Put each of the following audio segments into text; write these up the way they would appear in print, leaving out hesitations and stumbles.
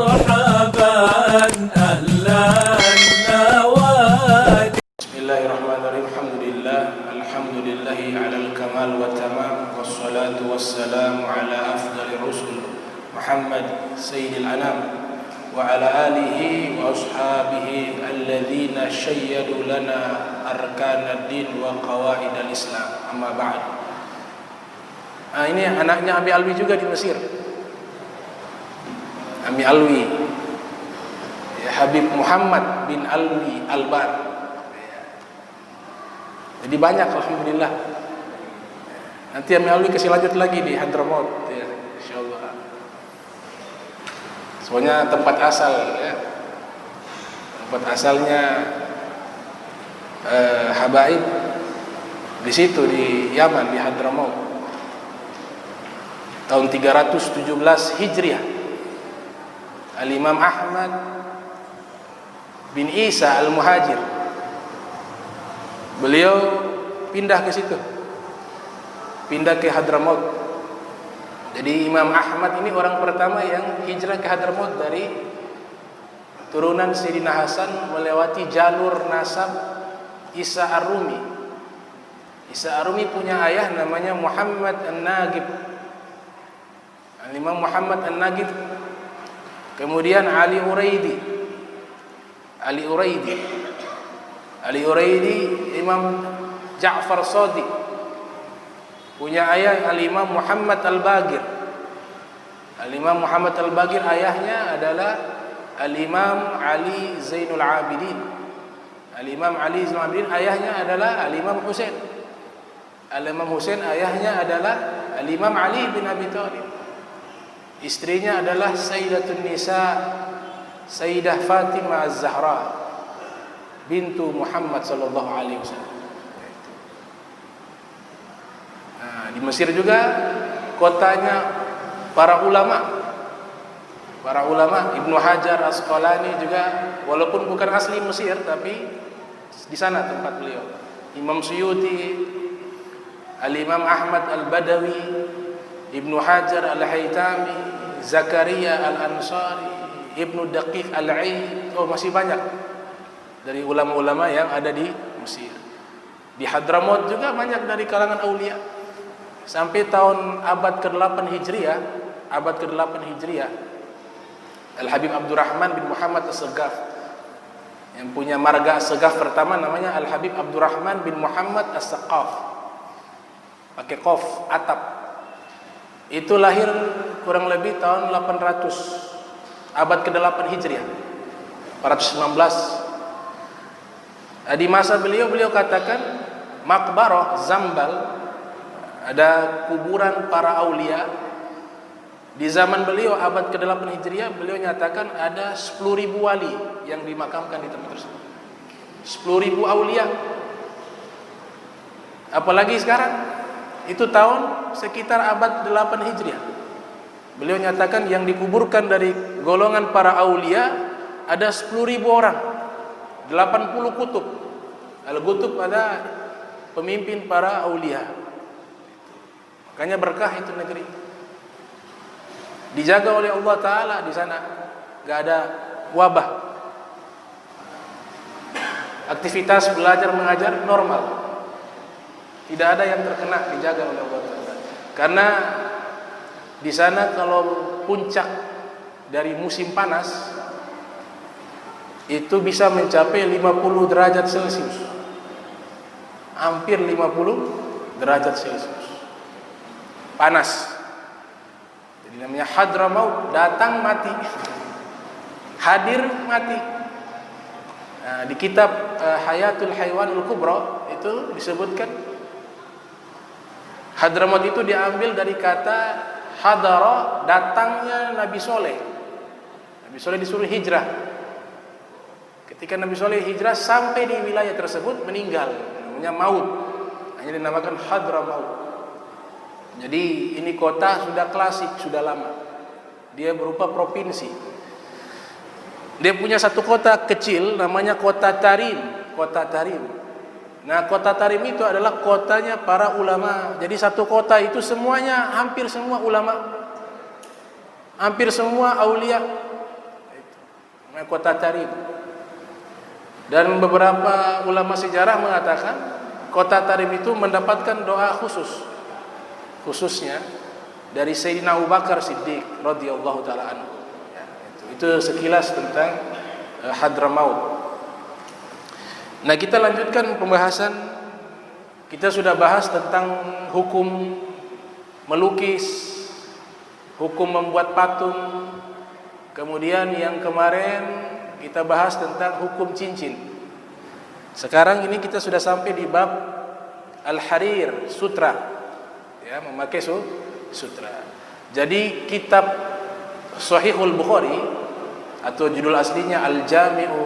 مرحبا أهلا نوادي. بسم الله الرحمن الرحيم. الحمد لله على الكمال والتمام، والصلاة والسلام على أفضل الرسل محمد سيد الأنام وعلى آله وأصحابه الذين شيدوا لنا أركان الدين وقواعد الإسلام. أما بعد. Ini anaknya Abi Alwi juga di Mesir. Abi Alwi, Habib Muhammad bin Alwi Albar. Jadi banyak, alhamdulillah. Nanti Abi Alwi kasih lanjut lagi di Hadramaut, ya, insyaallah. Soalnya tempat asal, ya. Tempat asalnya Habaib di situ di Yaman, di Hadramaut. Tahun 317 Hijriah. Al-Imam Ahmad bin Isa Al-Muhajir, beliau pindah ke situ, pindah ke Hadramaut. Jadi Imam Ahmad ini orang pertama yang hijrah ke Hadramaut dari turunan Sayyidina Hasan melewati jalur nasab Isa Ar-Rumi. Isa Ar-Rumi punya ayah namanya Muhammad An-Nagib. Imam Muhammad An-Nagib, kemudian Ali Uraidi, Imam Ja'far Shadiq, punya ayah Al-Imam Muhammad Al-Baqir. Al-Imam Muhammad Al-Baqir ayahnya adalah Al-Imam Ali Zainul Abidin. Al-Imam Ali Zainul Abidin ayahnya adalah Al-Imam Husain. Al-Imam Husain ayahnya adalah Al-Imam Ali bin Abi Thalib. Istrinya adalah Sayyidatun Nisa, Sayyidah Fatimah Az-Zahra bintu Muhammad sallallahu alaihi wasallam. Nah, di Mesir juga kotanya para ulama. Para ulama, Ibnu Hajar Asqalani juga, walaupun bukan asli Mesir tapi di sana tempat beliau. Imam Suyuti, Al-Imam Ahmad Al-Badawi, Ibnu Hajar Al-Haytami, Zakaria Al-Ansari, Ibnu Daqiq Al-Aid. Oh, masih banyak dari ulama-ulama yang ada di Mesir. Di Hadramaut juga banyak dari kalangan aulia. Sampai tahun abad ke-8 Hijriah, Al-Habib Abdurrahman bin Muhammad As-Saggaf, yang punya marga As-Saggaf pertama namanya Al-Habib Abdurrahman bin Muhammad As-Saqqaf, pakai qaf, atap. Itu lahir kurang lebih tahun 800, abad ke-8 Hijriah, 419. Di masa beliau katakan Maqbarah Zambal, ada kuburan para aulia. Di zaman beliau abad ke-8 Hijriah, beliau nyatakan ada 10.000 wali yang dimakamkan di tempat tersebut. 10.000 aulia. Apalagi sekarang, itu tahun sekitar abad 8 Hijriah. Beliau nyatakan yang dikuburkan dari golongan para aulia ada 10.000 orang, 80 kutub. Al-Qutub ada pemimpin para aulia. Makanya berkah itu negeri. Dijaga oleh Allah Ta'ala di sana, gak ada wabah. Aktivitas belajar mengajar normal. Tidak ada yang terkena, dijaga oleh Allah Ta'ala. Karena di sana kalau puncak dari musim panas itu bisa mencapai 50 derajat Celcius. Hampir 50 derajat Celcius. Panas. Jadi namanya Hadramaut, datang mati. Hadir mati. Nah, di kitab Hayatul Haywanul Kubra itu disebutkan Hadramaut itu diambil dari kata hadara, datangnya Nabi Soleh. Nabi Soleh disuruh hijrah. Ketika Nabi Soleh hijrah sampai di wilayah tersebut meninggal, namanya maut. Hanya dinamakan Hadramaut. Jadi ini kota sudah klasik, sudah lama. Dia berupa provinsi. Dia punya satu kota kecil namanya Kota Tarim, Kota Tarim. Nah, Kota Tarim itu adalah kotanya para ulama. Jadi satu kota itu semuanya, hampir semua ulama, hampir semua aulia. namanya kota Tarim. Dan beberapa ulama sejarah mengatakan kota Tarim itu mendapatkan doa khususnya dari Sayyidina Abu Bakar Siddiq radhiyallahu taala anhu. Ya, itu sekilas tentang Hadramaut. Nah, kita lanjutkan pembahasan. Kita sudah bahas tentang hukum melukis, hukum membuat patung. Kemudian yang kemarin kita bahas tentang hukum cincin. Sekarang ini kita sudah sampai di bab Al-Harir, sutra. Ya, memakai sutra. Jadi kitab Sahihul Bukhari atau judul aslinya Al-Jami'u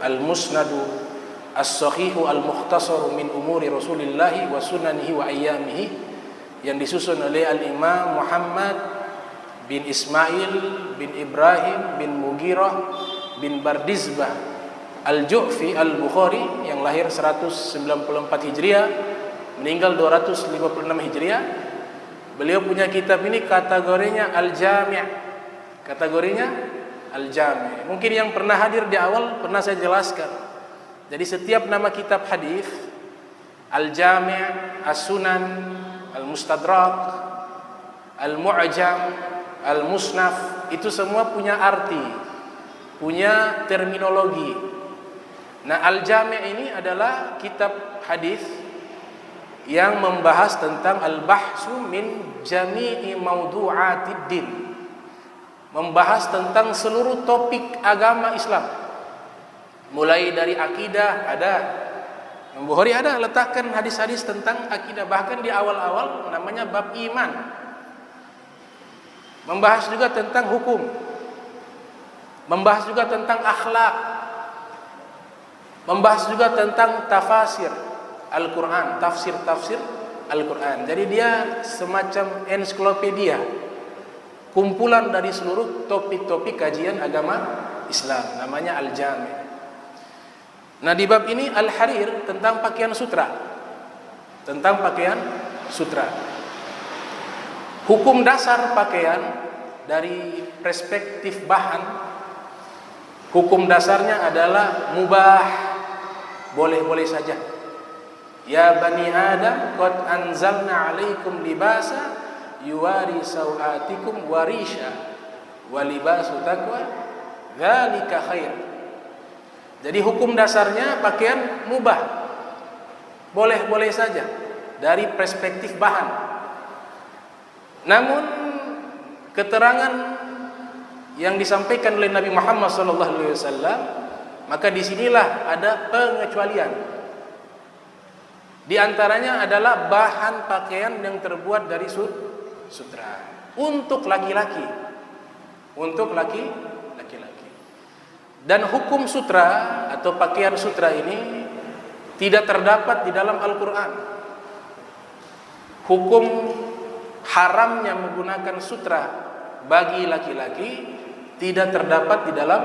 Al-Musnadu As-Sahihu Al-Mukhtasar min Umuri Rasulillahi wa Sunanihi wa Ayyamihi, yang disusun oleh Al-Imam Muhammad bin Ismail bin Ibrahim bin Mughirah bin Bardizbah Al-Ju'fi Al-Bukhari, yang lahir 194 Hijriah, meninggal 256 Hijriah. Beliau punya kitab ini kategorinya Al-Jami'. Kategorinya Al-Jami'. Mungkin yang pernah hadir di awal pernah saya jelaskan. Jadi setiap nama kitab hadis, Al-Jami', As-Sunan, Al-Mustadrak, Al-Mu'jam, Al-Musnaf, itu semua punya arti, punya terminologi. Nah, Al-Jami' ini adalah kitab hadis yang membahas tentang al-bahsu min jami'i mawdu'atid din, membahas tentang seluruh topik agama Islam. Mulai dari akidah ada, Bukhari ada letakkan hadis-hadis tentang akidah, bahkan di awal-awal namanya bab iman. Membahas juga tentang hukum, membahas juga tentang akhlak, membahas juga tentang tafsir Al-Quran, tafsir Al-Quran. Jadi dia semacam ensiklopedia, kumpulan dari seluruh topik-topik kajian agama Islam, namanya Al-Jami'. Nah, di bab ini Al-Harir tentang pakaian sutra. Tentang pakaian sutra. Hukum dasar pakaian dari perspektif bahan, hukum dasarnya adalah mubah, boleh-boleh saja. Ya bani Adam, qad anzalna 'alaikum libasa yuwari sawatikum warisha wa libasu taqwa dzalika khair. Jadi hukum dasarnya pakaian mubah, boleh-boleh saja dari perspektif bahan. Namun keterangan yang disampaikan oleh Nabi Muhammad SAW, maka disinilah ada pengecualian. Di antaranya adalah bahan pakaian yang terbuat dari sutra untuk laki-laki, untuk laki-laki. Dan hukum sutra atau pakaian sutra ini tidak terdapat di dalam Al-Quran. Hukum haramnya menggunakan sutra bagi laki-laki tidak terdapat di dalam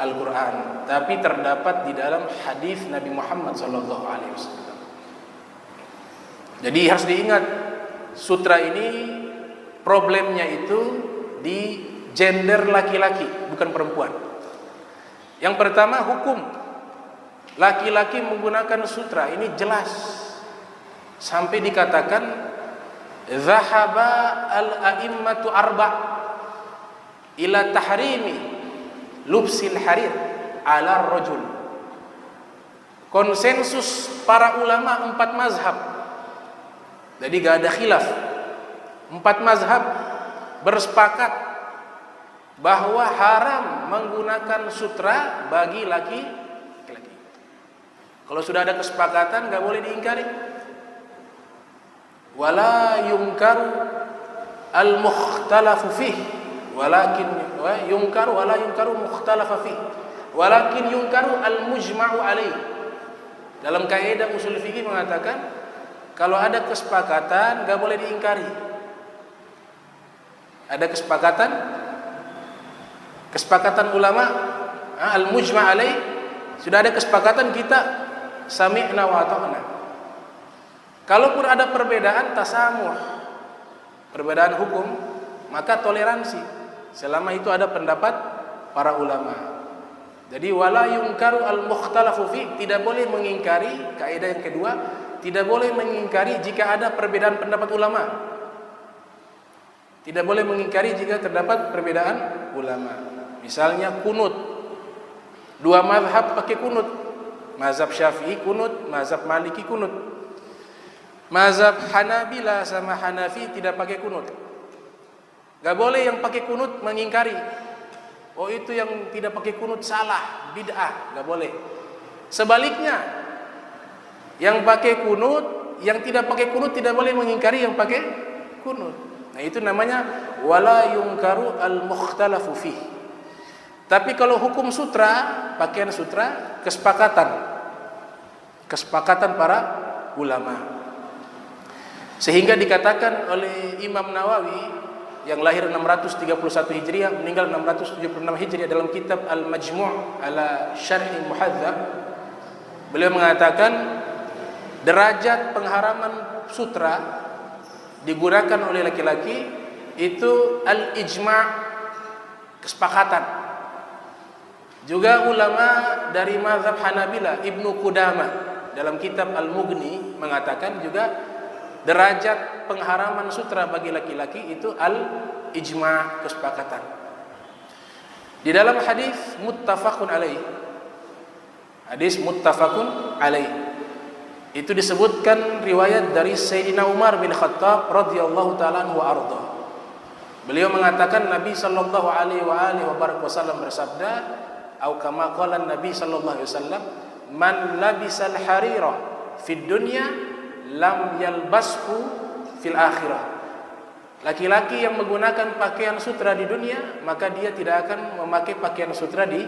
Al-Quran, tapi terdapat di dalam hadis Nabi Muhammad SAW. Jadi harus diingat, sutra ini problemnya itu di gender laki-laki, bukan perempuan. Yang pertama, hukum laki-laki menggunakan sutra ini jelas, sampai dikatakan zahaba al-a'immatu arba' ila tahrimi lubsil harir ala rajul. Konsensus para ulama 4 mazhab, jadi gak ada khilaf, 4 mazhab bersepakat bahwa haram menggunakan sutra bagi laki-laki. Kalau sudah ada kesepakatan, gak boleh diingkari. Wala yungkaru al-mukhtalafu fih, walakin yungkaru wala yungkaru mukhtalafa fih, walakin yungkaru al-mujma'u alaih. Dalam kaidah usul fikih mengatakan, kalau ada kesepakatan gak boleh diingkari. Ada kesepakatan ulama, al-mujma' alaih, sudah ada kesepakatan, kita sami'na wa ata'na. Kalaupun ada perbedaan tasamuh, perbedaan hukum, maka toleransi selama itu ada pendapat para ulama. Jadi wala yungkaru al-mukhtalafu fi, tidak boleh mengingkari, kaidah yang kedua, tidak boleh mengingkari jika ada perbedaan pendapat ulama. Tidak boleh mengingkari jika terdapat perbedaan ulama. Misalnya kunut. Dua mazhab pakai kunut. Mazhab Syafi'i kunut, mazhab Maliki kunut. Mazhab Hanabila sama Hanafi tidak pakai kunut. Gak boleh yang pakai kunut mengingkari. Oh itu yang tidak pakai kunut salah, bid'ah, gak boleh. Sebaliknya, yang pakai kunut, yang tidak pakai kunut tidak boleh mengingkari yang pakai kunut. Nah itu namanya wala yungkaru al-mukhtalafu fih. Tapi kalau hukum sutra, pakaian sutra, kesepakatan para ulama. Sehingga dikatakan oleh Imam Nawawi yang lahir 631 Hijriah, meninggal 676 Hijriah, dalam kitab Al-Majmu' ala Syarh Muhadzab, beliau mengatakan derajat pengharaman sutra digunakan oleh laki-laki itu al-ijma', kesepakatan. Juga ulama dari mazhab Hanabila, Ibnu Qudamah dalam kitab Al-Mughni mengatakan juga derajat pengharaman sutra bagi laki-laki itu al-ijma', kesepakatan. Di dalam hadis muttafaqun alaih, hadis muttafaqun alaih, itu disebutkan riwayat dari Sayyidina Umar bin Khattab radhiyallahu ta'ala anhu wa arda. Beliau mengatakan Nabi sallallahu alaihi wasallam bersabda, atau kama qala Nabi sallallahu alaihi wasallam, man labisal harira fid dunya lam yalbashu fil akhirah. Laki-laki yang menggunakan pakaian sutra di dunia, maka dia tidak akan memakai pakaian sutra di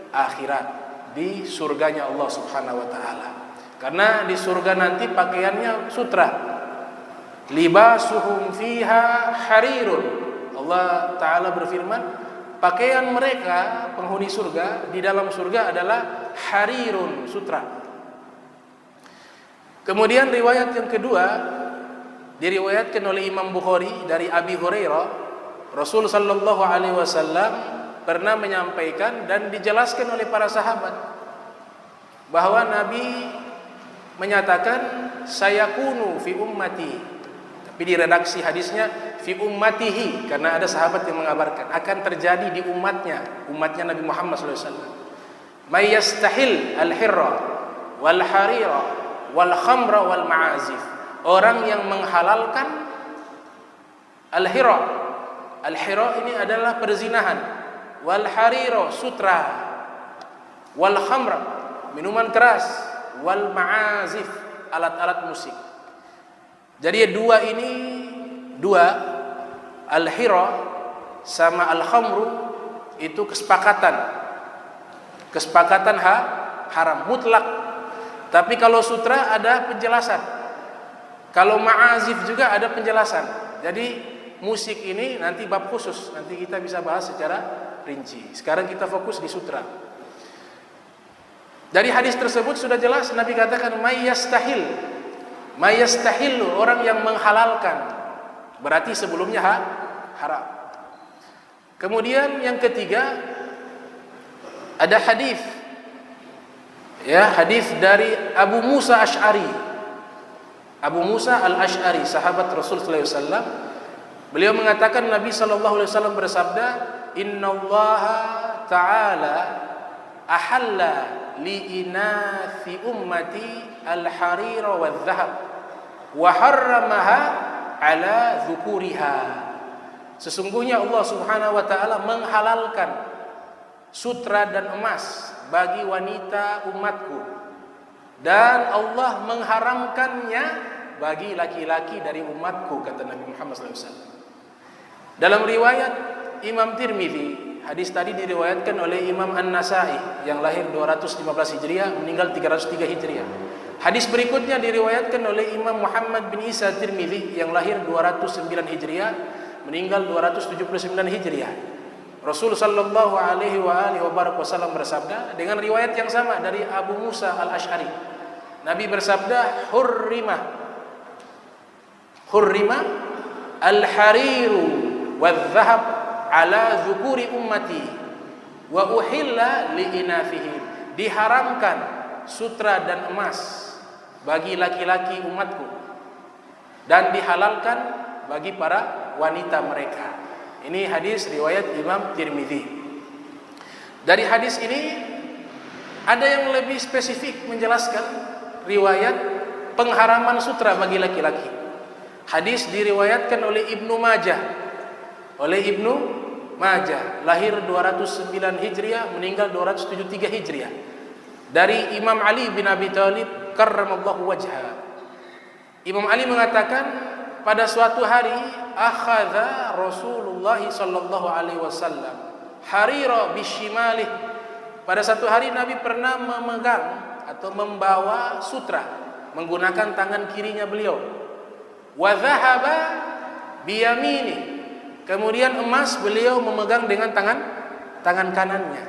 akhirat, di surganya Allah Subhanahu wa taala. Karena di surga nanti pakaiannya sutra. Libasuhum fiha harirun. Allah taala berfirman, pakaian mereka penghuni surga di dalam surga adalah harirun, sutra. Kemudian riwayat yang kedua diriwayatkan oleh Imam Bukhari dari Abi Hurairah, Rasul sallallahu alaihi wasallam pernah menyampaikan dan dijelaskan oleh para sahabat bahwa Nabi menyatakan sayakunu fi ummati, tapi di redaksi hadisnya fi ummatihi, karena ada sahabat yang mengabarkan akan terjadi di umatnya Nabi Muhammad SAW, may yastahil al-hirra wal harira wal khamra wal ma'azif, orang yang menghalalkan al-hira. Al-hira ini adalah perzinahan, wal harira sutra, wal khamra minuman keras, wal ma'azif alat-alat musik. Jadi dua al-hira sama al-khamru itu kesepakatan haram mutlak. Tapi kalau sutra ada penjelasan, kalau ma'azif juga ada penjelasan. Jadi musik ini nanti bab khusus, nanti kita bisa bahas secara rinci. Sekarang kita fokus di sutra. Dari hadis tersebut sudah jelas Nabi katakan mayastahil, orang yang menghalalkan, berarti sebelumnya haram. Kemudian yang ketiga ada hadis, hadis dari Abu Musa Asy'ari. Abu Musa al-Asy'ari, sahabat Rasul sallallahu alaihi wasallam, beliau mengatakan Nabi sallallahu alaihi wasallam bersabda, innallaha ta'ala ahalla li inathi ummati al-harira wal-dhahab wa harramaha ala dzukuriha. Sesungguhnya Allah Subhanahu wa taala menghalalkan sutra dan emas bagi wanita umatku, dan Allah mengharamkannya bagi laki-laki dari umatku, kata Nabi Muhammad SAW. Dalam riwayat Imam Tirmidzi, hadis tadi diriwayatkan oleh Imam An-Nasa'i yang lahir 215 Hijriah, meninggal 303 Hijriah. Hadis berikutnya diriwayatkan oleh Imam Muhammad bin Isa Tirmidzi yang lahir 209 Hijriah, meninggal 279 Hijriah. Rasul sallallahu alaihi wasallam bersabda dengan riwayat yang sama dari Abu Musa al-Asy'ari. Nabi bersabda, hurrima al-hariru wadh-dhahab ala dzukuri ummati. Wa uhilla liinafihim, diharamkan sutra dan emas bagi laki-laki umatku, dan dihalalkan bagi para wanita mereka. Ini hadis riwayat Imam Tirmidzi. Dari hadis ini ada yang lebih spesifik menjelaskan riwayat pengharaman sutra bagi laki-laki. Hadis diriwayatkan oleh Ibnu Majah. Lahir 209 Hijriah, meninggal 273 Hijriah. Dari Imam Ali bin Abi Thalib karramallahu wajha. Imam Ali mengatakan, pada suatu hari akhadha Rasulullah sallallahu alaihi wasallam harira bishimalih. Pada satu hari Nabi pernah memegang atau membawa sutra menggunakan tangan kirinya beliau. Wa dhahaba biyamini. Kemudian emas beliau memegang dengan tangan kanannya.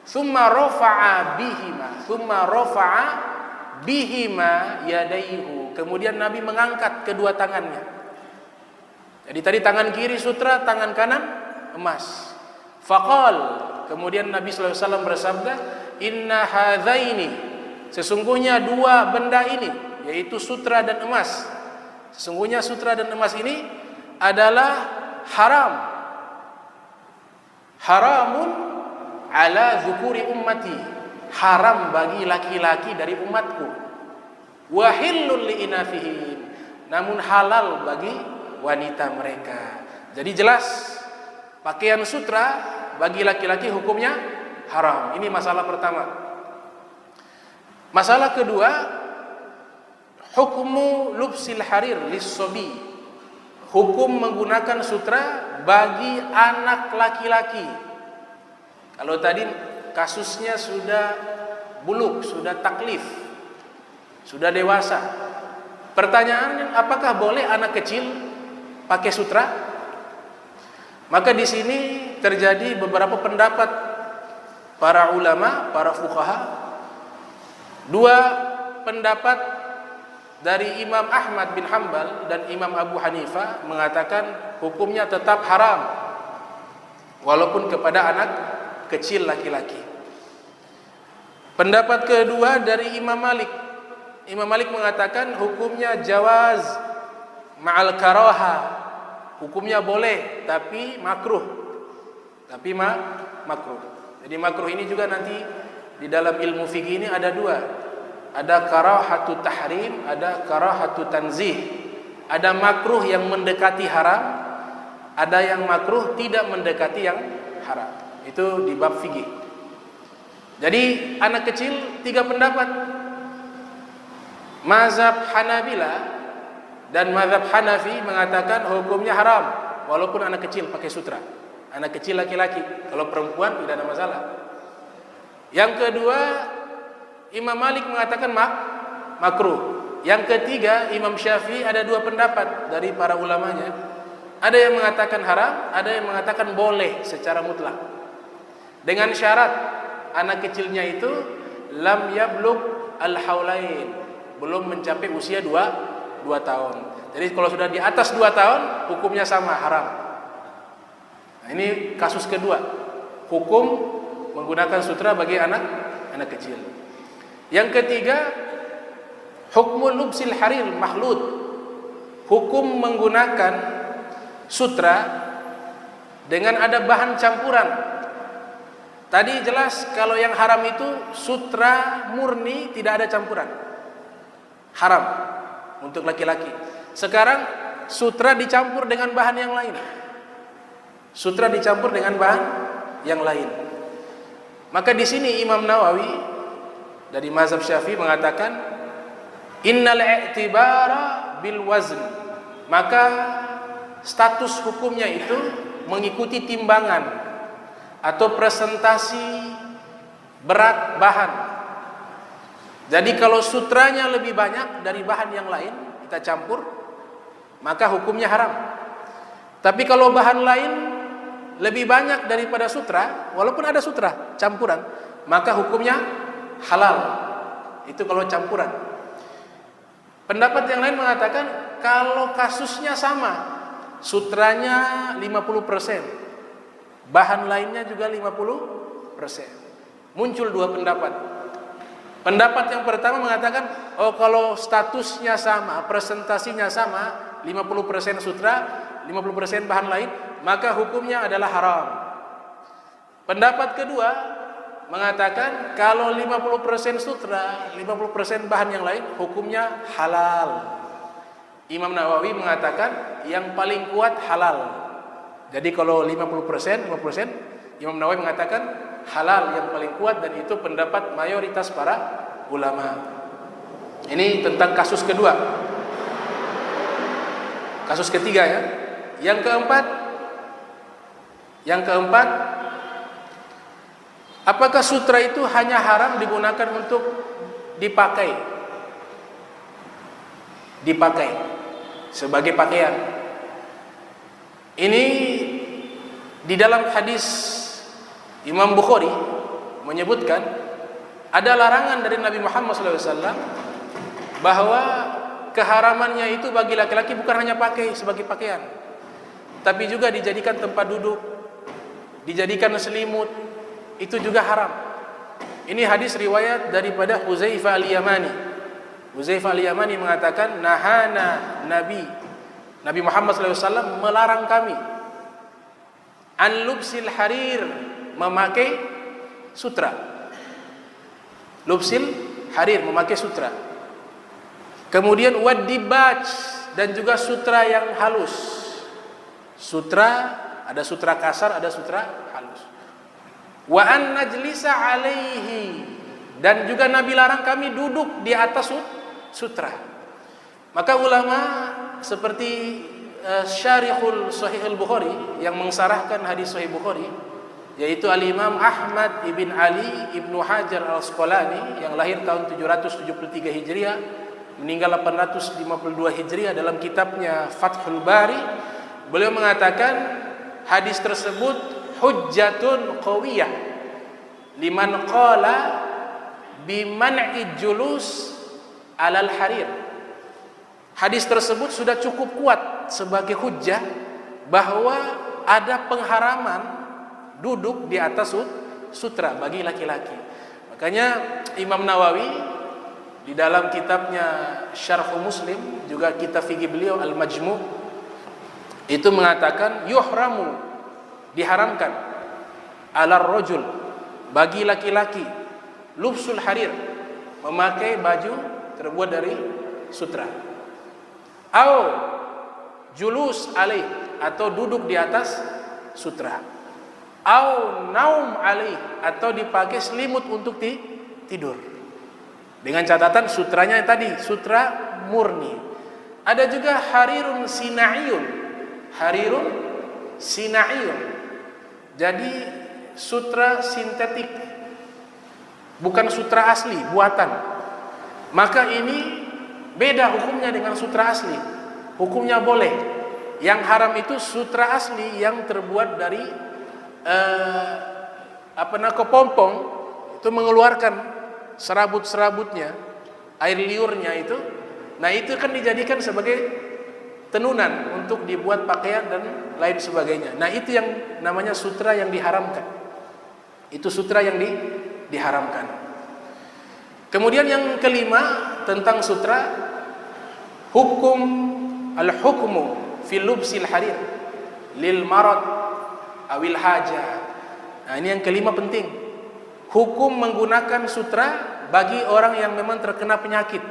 Thumma rafa'a bihima yadaihu. Kemudian Nabi mengangkat kedua tangannya. Jadi tadi tangan kiri sutra, tangan kanan emas. Faqal, kemudian Nabi sallallahu alaihi wasallam bersabda, inna hadzaini, sesungguhnya dua benda ini, yaitu sutra dan emas. Sesungguhnya sutra dan emas ini adalah haramun ala dzukuri ummati, haram bagi laki-laki dari umatku. Wa hillul liinafihim, namun halal bagi wanita mereka. Jadi jelas pakaian sutra bagi laki-laki hukumnya haram. Ini masalah pertama. Masalah kedua, hukmu lubsil harir lis-sobi, hukum menggunakan sutra bagi anak laki-laki. Kalau tadi kasusnya sudah buluk, sudah taklif, sudah dewasa. Pertanyaannya, apakah boleh anak kecil pakai sutra? Maka di sini terjadi beberapa pendapat para ulama, para fuqaha. Dua pendapat dari Imam Ahmad bin Hanbal dan Imam Abu Hanifah mengatakan hukumnya tetap haram walaupun kepada anak kecil laki-laki. Pendapat kedua dari Imam Malik. Imam Malik mengatakan hukumnya jawaz ma'al karaha, hukumnya boleh tapi makruh. Makruh. Jadi makruh ini juga nanti di dalam ilmu fikih ini ada dua. Ada karahatu tahrim, ada karahatu tanzih. Ada makruh yang mendekati haram, ada yang makruh tidak mendekati yang haram. Itu di bab fikih. Jadi anak kecil tiga pendapat. Mazhab Hanabila dan mazhab Hanafi mengatakan hukumnya haram walaupun anak kecil pakai sutra. Anak kecil laki-laki, kalau perempuan tidak ada masalah. Yang kedua, Imam Malik mengatakan makruh. Yang ketiga, Imam Syafi'i, ada dua pendapat dari para ulamanya. Ada yang mengatakan haram, ada yang mengatakan boleh secara mutlak. Dengan syarat anak kecilnya itu lam yablugh al-haulain, belum mencapai usia 2 tahun. Jadi kalau sudah di atas 2 tahun hukumnya sama, haram. Nah, ini kasus kedua. Hukum menggunakan sutra bagi anak kecil. Yang ketiga, hukmul lubsil harir makhlud, hukum menggunakan sutra dengan ada bahan campuran. Tadi jelas kalau yang haram itu sutra murni, tidak ada campuran, haram untuk laki-laki. Sekarang sutra dicampur dengan bahan yang lain. Sutra dicampur dengan bahan yang lain. Maka di sini Imam Nawawi dari mazhab Syafi'i mengatakan innal i'tibara bil wazn, maka status hukumnya itu mengikuti timbangan atau presentasi berat bahan. Jadi kalau sutranya lebih banyak dari bahan yang lain kita campur, maka hukumnya haram. Tapi kalau bahan lain lebih banyak daripada sutra, walaupun ada sutra campuran, maka hukumnya halal. Itu kalau campuran. Pendapat yang lain mengatakan kalau kasusnya sama, sutranya 50%, bahan lainnya juga 50%, Muncul dua pendapat. Pendapat yang pertama mengatakan, oh kalau statusnya sama, presentasinya sama, 50% sutra, 50% bahan lain, maka hukumnya adalah haram. Pendapat kedua mengatakan kalau 50% sutra, 50% bahan yang lain, hukumnya halal. Imam Nawawi mengatakan yang paling kuat halal. Jadi kalau 50%, Imam Nawawi mengatakan halal yang paling kuat, dan itu pendapat mayoritas para ulama. Ini tentang kasus kedua. Kasus ketiga ya. Yang keempat, apakah sutra itu hanya haram digunakan untuk dipakai sebagai pakaian? Ini di dalam hadis Imam Bukhari menyebutkan ada larangan dari Nabi Muhammad SAW bahwa keharamannya itu bagi laki-laki bukan hanya pakai sebagai pakaian, tapi juga dijadikan tempat duduk, dijadikan selimut, itu juga haram. Ini hadis riwayat daripada Huzaifah al-Yamani. Huzaifah al-Yamani mengatakan, nahana Nabi Muhammad SAW melarang kami an lubsil harir, memakai sutra. Lubsil harir, memakai sutra. Kemudian wadibaj, dan juga sutra yang halus. Sutra, ada sutra kasar, ada sutra halus. Wa an najlisa alaihi, dan juga Nabi larang kami duduk di atas sutra. Maka ulama seperti Syarihul Sahih al-Bukhari yang mensarahkan hadis Sahih Bukhari, yaitu Al-Imam Ahmad ibn Ali ibn Hajar al-Asqalani yang lahir tahun 773 Hijriah, meninggal 852 Hijriah, dalam kitabnya Fathul Bari, beliau mengatakan hadis tersebut hujjatun qawiyah liman qala biman'i julus alal harir. Hadis tersebut sudah cukup kuat sebagai hujjah bahwa ada pengharaman duduk di atas sutra bagi laki-laki. Makanya Imam Nawawi di dalam kitabnya Syarh Muslim, juga kitab fikih beliau Al-Majmu', itu mengatakan yuhramu, diharamkan, alar rajul, bagi laki-laki, lubsul harir, memakai baju terbuat dari sutra, au julus alaih, atau duduk di atas sutra, au naum alaih, atau dipakai selimut untuk tidur. Dengan catatan sutranya tadi sutra murni. Ada juga harirun sina'iyun. Harirun sina'iyun. Jadi sutra sintetik, bukan sutra asli, buatan. Maka ini beda hukumnya dengan sutra asli. Hukumnya boleh. Yang haram itu sutra asli yang terbuat dari kepompong, itu mengeluarkan serabut-serabutnya, air liurnya itu. Nah, itu kan dijadikan sebagai tenunan untuk dibuat pakaian dan lain sebagainya. Nah, itu yang namanya sutra yang diharamkan. Itu sutra yang diharamkan. Kemudian yang kelima tentang sutra, hukum al-hukmu fil lubsil harir lil marad awil hajah. Nah, ini yang kelima penting. Hukum menggunakan sutra bagi orang yang memang terkena penyakit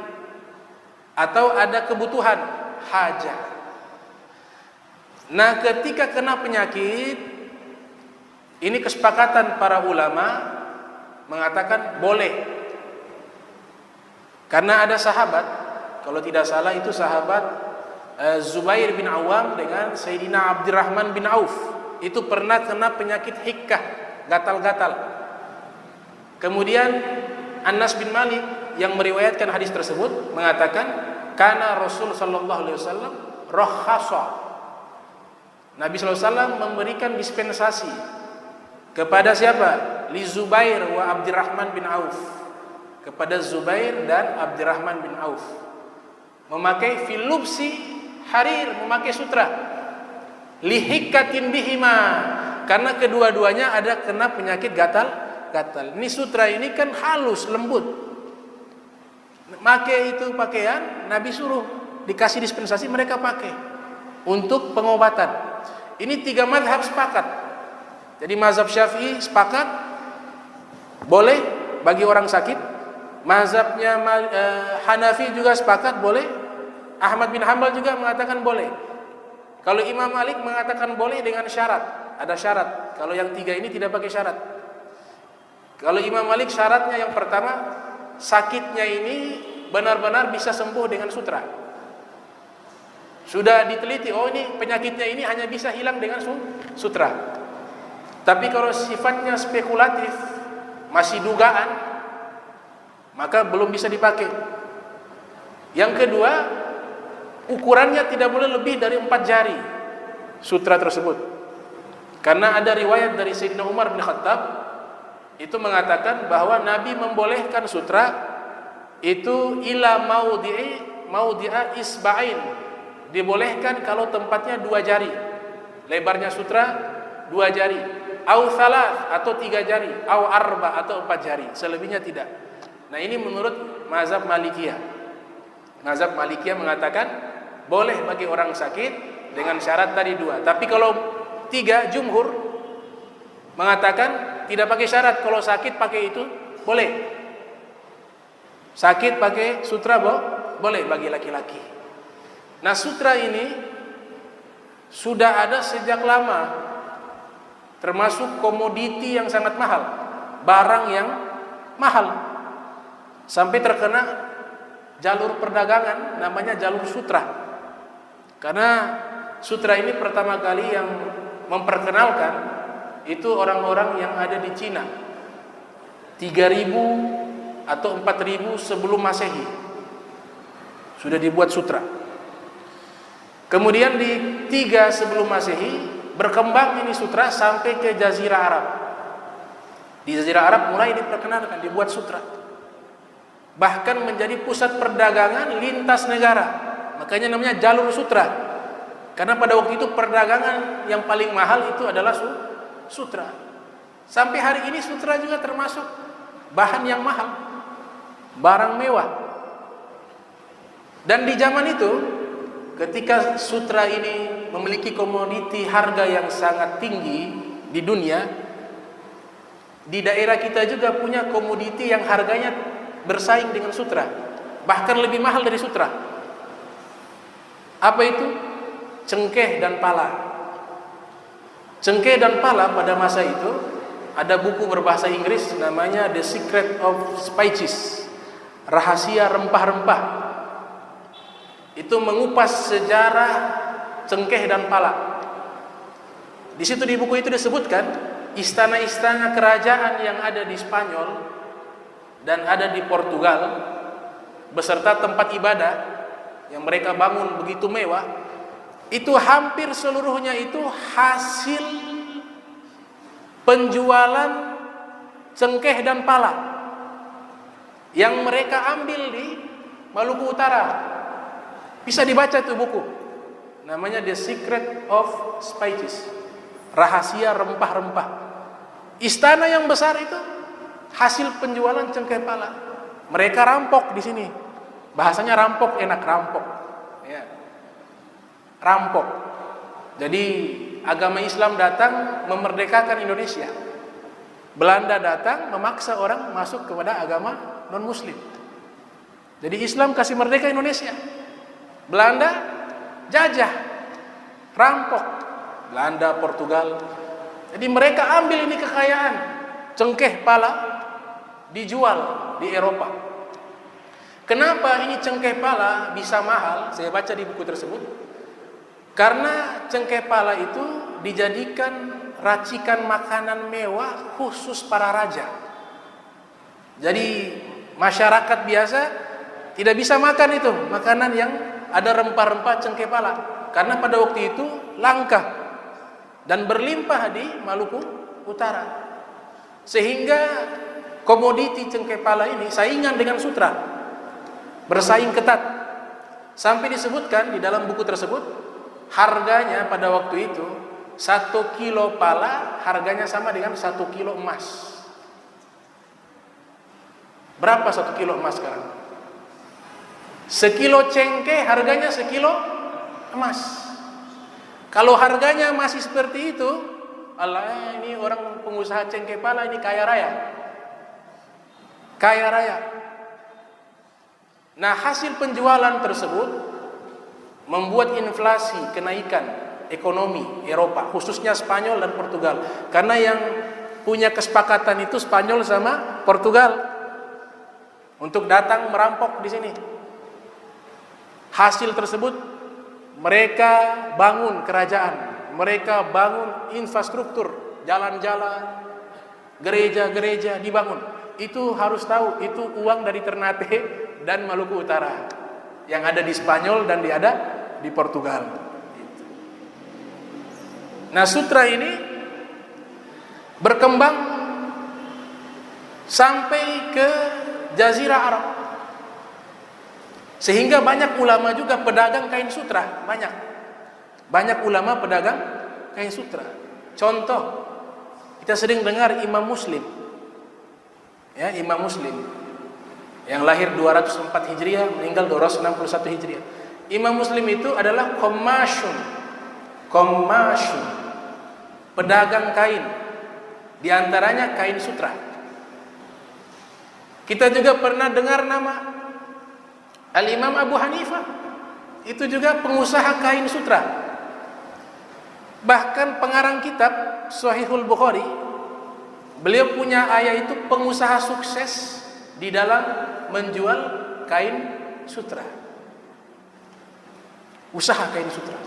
atau ada kebutuhan hajah. Nah, ketika kena penyakit, ini kesepakatan para ulama mengatakan boleh. Karena ada sahabat, kalau tidak salah itu sahabat Zubair bin Awam dengan Sayyidina Abdurrahman bin Auf, itu pernah kena penyakit hikkah, gatal-gatal. Kemudian Anas bin Malik yang meriwayatkan hadis tersebut mengatakan, kana Rasul sallallahu alaihi wasallam rakhasa. Nabi sallallahu alaihi wasallam memberikan dispensasi kepada siapa? Li Zubair wa Abdurrahman bin Auf. Kepada Zubair dan Abdurrahman bin Auf. Memakai filubsi harir, memakai sutra. Lihikatin bihima, karena kedua-duanya ada kena penyakit gatal. Ini sutra ini kan halus, lembut. Pakai itu pakaian, Nabi suruh dikasih dispensasi, mereka pakai untuk pengobatan. Ini 3 mazhab sepakat. Jadi mazhab Syafi'i sepakat boleh bagi orang sakit. Mazhabnya Hanafi juga sepakat boleh. Ahmad bin Hanbal juga mengatakan boleh. Kalau Imam Malik mengatakan boleh dengan syarat. Ada syarat. Kalau yang 3 ini tidak pakai syarat. Kalau Imam Malik syaratnya yang pertama, sakitnya ini benar-benar bisa sembuh dengan sutra. Sudah diteliti, oh ini penyakitnya ini hanya bisa hilang dengan sutra. Tapi kalau sifatnya spekulatif, masih dugaan, maka belum bisa dipakai. Yang kedua, ukurannya tidak boleh lebih dari 4 jari sutra tersebut. Karena ada riwayat dari Sayyidina Umar bin Khattab itu mengatakan bahwa Nabi membolehkan sutra itu ila maudhi'a isba'in. Dibolehkan kalau tempatnya 2 jari. Lebarnya sutra 2 jari. Au thalath atau 3 jari, au arba atau 4 jari. Selebihnya tidak. Nah, ini menurut mazhab Malikiyah. Mazhab Malikiyah mengatakan boleh bagi orang sakit dengan syarat tadi 2. Tapi kalau 3, jumhur mengatakan tidak pakai syarat. Kalau sakit pakai itu boleh. Sakit pakai sutra boleh bagi laki-laki. Nah, sutra ini sudah ada sejak lama, termasuk komoditi yang sangat mahal, barang yang mahal, sampai terkena jalur perdagangan namanya jalur sutra. Karena sutra ini pertama kali yang memperkenalkan itu orang-orang yang ada di Cina 3000 atau 4000 sebelum Masehi sudah dibuat sutra. Kemudian di 3 sebelum Masehi berkembang ini sutra sampai ke Jazirah Arab. Di Jazirah Arab mulai diperkenalkan, dibuat sutra. Bahkan menjadi pusat perdagangan lintas negara. Makanya namanya jalur sutra. Karena pada waktu itu perdagangan yang paling mahal itu adalah sutra. Sampai hari ini sutra juga termasuk bahan yang mahal, barang mewah. Dan di zaman itu ketika sutra ini memiliki komoditi harga yang sangat tinggi di dunia, di daerah kita juga punya komoditi yang harganya bersaing dengan sutra, bahkan lebih mahal dari sutra. Apa itu? Cengkeh dan pala. Cengkeh dan pala pada masa itu ada buku berbahasa Inggris namanya The Secret of Spices, rahasia rempah-rempah. Itu mengupas sejarah cengkeh dan pala. Di situ di buku itu disebutkan istana-istana kerajaan yang ada di Spanyol dan ada di Portugal beserta tempat ibadah yang mereka bangun begitu mewah, itu hampir seluruhnya itu hasil penjualan cengkeh dan pala yang mereka ambil di Maluku Utara. Bisa dibaca itu buku. Namanya The Secret of Spices, rahasia rempah-rempah. Istana yang besar itu hasil penjualan cengkeh pala. Mereka rampok di sini. Bahasanya rampok, enak, rampok. Ya. Rampok. Jadi agama Islam datang memerdekakan Indonesia. Belanda datang memaksa orang masuk kepada agama non-Muslim. Jadi Islam kasih merdeka Indonesia. Belanda jajah, rampok. Belanda, Portugal. Jadi mereka ambil ini kekayaan cengkeh pala, dijual di Eropa. Kenapa ini cengkeh pala bisa mahal? Saya baca di buku tersebut. Karena cengkeh pala itu dijadikan racikan makanan mewah khusus para raja. Jadi masyarakat biasa tidak bisa makan itu makanan yang ada rempah-rempah cengkeh pala, karena pada waktu itu langka dan berlimpah di Maluku Utara, sehingga komoditi cengkeh pala ini saingan dengan sutra, bersaing ketat, sampai disebutkan di dalam buku tersebut harganya pada waktu itu 1 kilo pala harganya sama dengan 1 kilo emas. Berapa 1 kilo emas sekarang? Sekilo cengkeh harganya sekilo emas. Kalau harganya masih seperti itu, Allah, ini orang pengusaha cengkeh pala ini kaya raya. Kaya raya. Nah, hasil penjualan tersebut membuat inflasi, kenaikan ekonomi Eropa, khususnya Spanyol dan Portugal. Karena yang punya kesepakatan itu Spanyol sama Portugal untuk datang merampok di sini. Hasil tersebut mereka bangun kerajaan, mereka bangun infrastruktur, jalan-jalan, gereja-gereja dibangun. Itu harus tahu, itu uang dari Ternate dan Maluku Utara yang ada di Spanyol dan ada di Portugal. Nah, sutra ini berkembang sampai ke Jazirah Arab, sehingga banyak ulama juga pedagang kain sutra. Banyak ulama pedagang kain sutra. Contoh, kita sering dengar Imam Muslim, ya, Imam Muslim yang lahir 204 Hijriah, meninggal 261 Hijriah. Imam Muslim itu adalah komasyun, pedagang kain, diantaranya kain sutra. Kita juga pernah dengar nama Al-Imam Abu Hanifah, itu juga pengusaha kain sutra. Bahkan pengarang kitab Sahihul Bukhari, beliau punya ayah itu pengusaha sukses di dalam menjual kain sutra. Usaha kain sutra.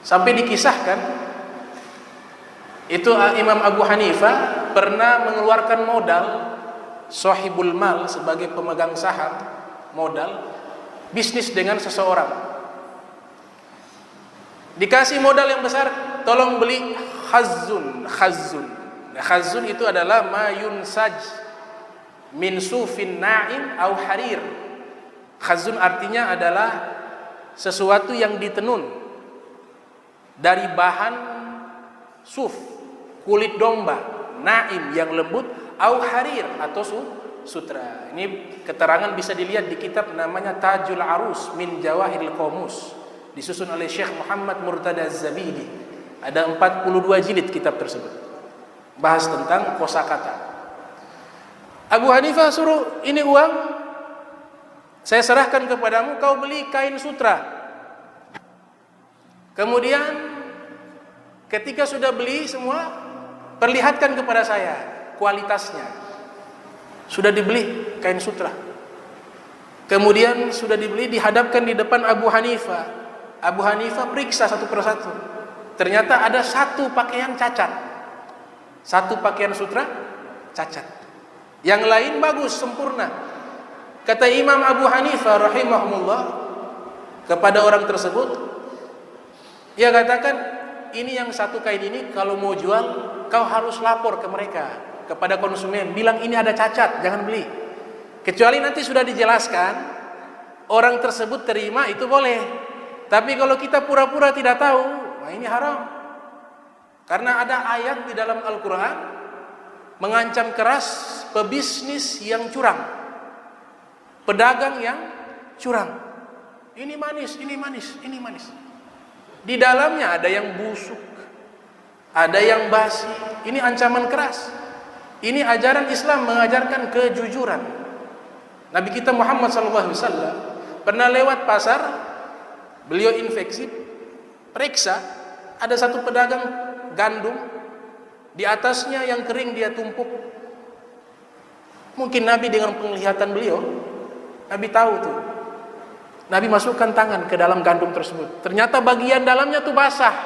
Sampai dikisahkan, itu Imam Abu Hanifah pernah mengeluarkan modal, sahibul mal, sebagai pemegang saham, modal bisnis dengan seseorang. Dikasih modal yang besar, tolong beli khazun. Nah, khazun itu adalah ma yunsaj min sufin na'im au harir. Khazun artinya adalah sesuatu yang ditenun dari bahan suf, kulit domba, na'im yang lembut, au harir atau sutra. Ini keterangan bisa dilihat di kitab namanya Tajul Arus min Jawahiril Qamus, disusun oleh Syekh Muhammad Murtada Az-Zabidi. Ada 42 jilid kitab tersebut, bahas tentang kosakata. Abu Hanifah suruh, ini uang saya serahkan kepadamu, kau beli kain sutra. Kemudian ketika sudah beli semua, perlihatkan kepada saya kualitasnya. Sudah dibeli kain sutra, kemudian sudah dibeli, dihadapkan di depan Abu Hanifah. Abu Hanifah periksa satu persatu. Ternyata ada satu pakaian cacat, satu pakaian sutra cacat, yang lain bagus, sempurna. Kata Imam Abu Hanifah rahimahullah kepada orang tersebut, ia katakan, ini yang satu kain ini kalau mau jual, kau harus lapor ke mereka, kepada konsumen, bilang ini ada cacat, jangan beli. Kecuali nanti sudah dijelaskan, orang tersebut terima, itu boleh. Tapi kalau kita pura-pura tidak tahu, nah ini haram. Karena ada ayat di dalam Al-Quran mengancam keras pebisnis yang curang, pedagang yang curang. Ini manis, ini manis, ini manis. Di dalamnya ada yang busuk, ada yang basi. Ini ancaman keras. Ini ajaran Islam mengajarkan kejujuran. Nabi kita Muhammad SAW pernah lewat pasar, beliau infeksi, periksa, ada satu pedagang gandum, di atasnya yang kering dia tumpuk. Mungkin Nabi dengan penglihatan beliau, Nabi tahu tuh. Nabi masukkan tangan ke dalam gandum tersebut. Ternyata bagian dalamnya tuh basah.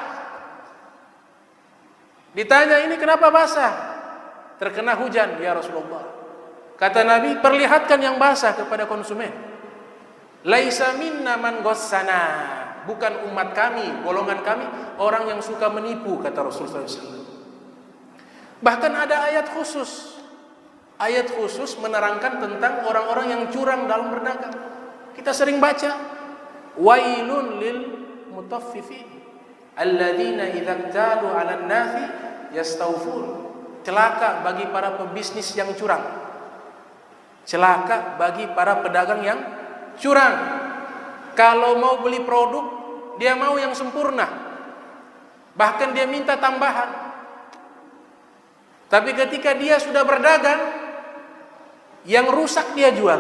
Ditanya, ini kenapa basah? Terkena hujan ya Rasulullah. Kata Nabi, perlihatkan yang basah kepada konsumen. Laisa minna man ghassana, bukan umat kami, golongan kami, orang yang suka menipu, kata Rasulullah SAW. Bahkan ada ayat khusus menerangkan tentang orang-orang yang curang dalam berdagang. Kita sering baca, wailun lil mutaffifin alladzina idza iktalu 'alan nasi yastawfun. Celaka bagi para pebisnis yang curang. Celaka bagi para pedagang yang curang. Kalau mau beli produk, dia mau yang sempurna. Bahkan dia minta tambahan. Tapi ketika dia sudah berdagang, yang rusak dia jual.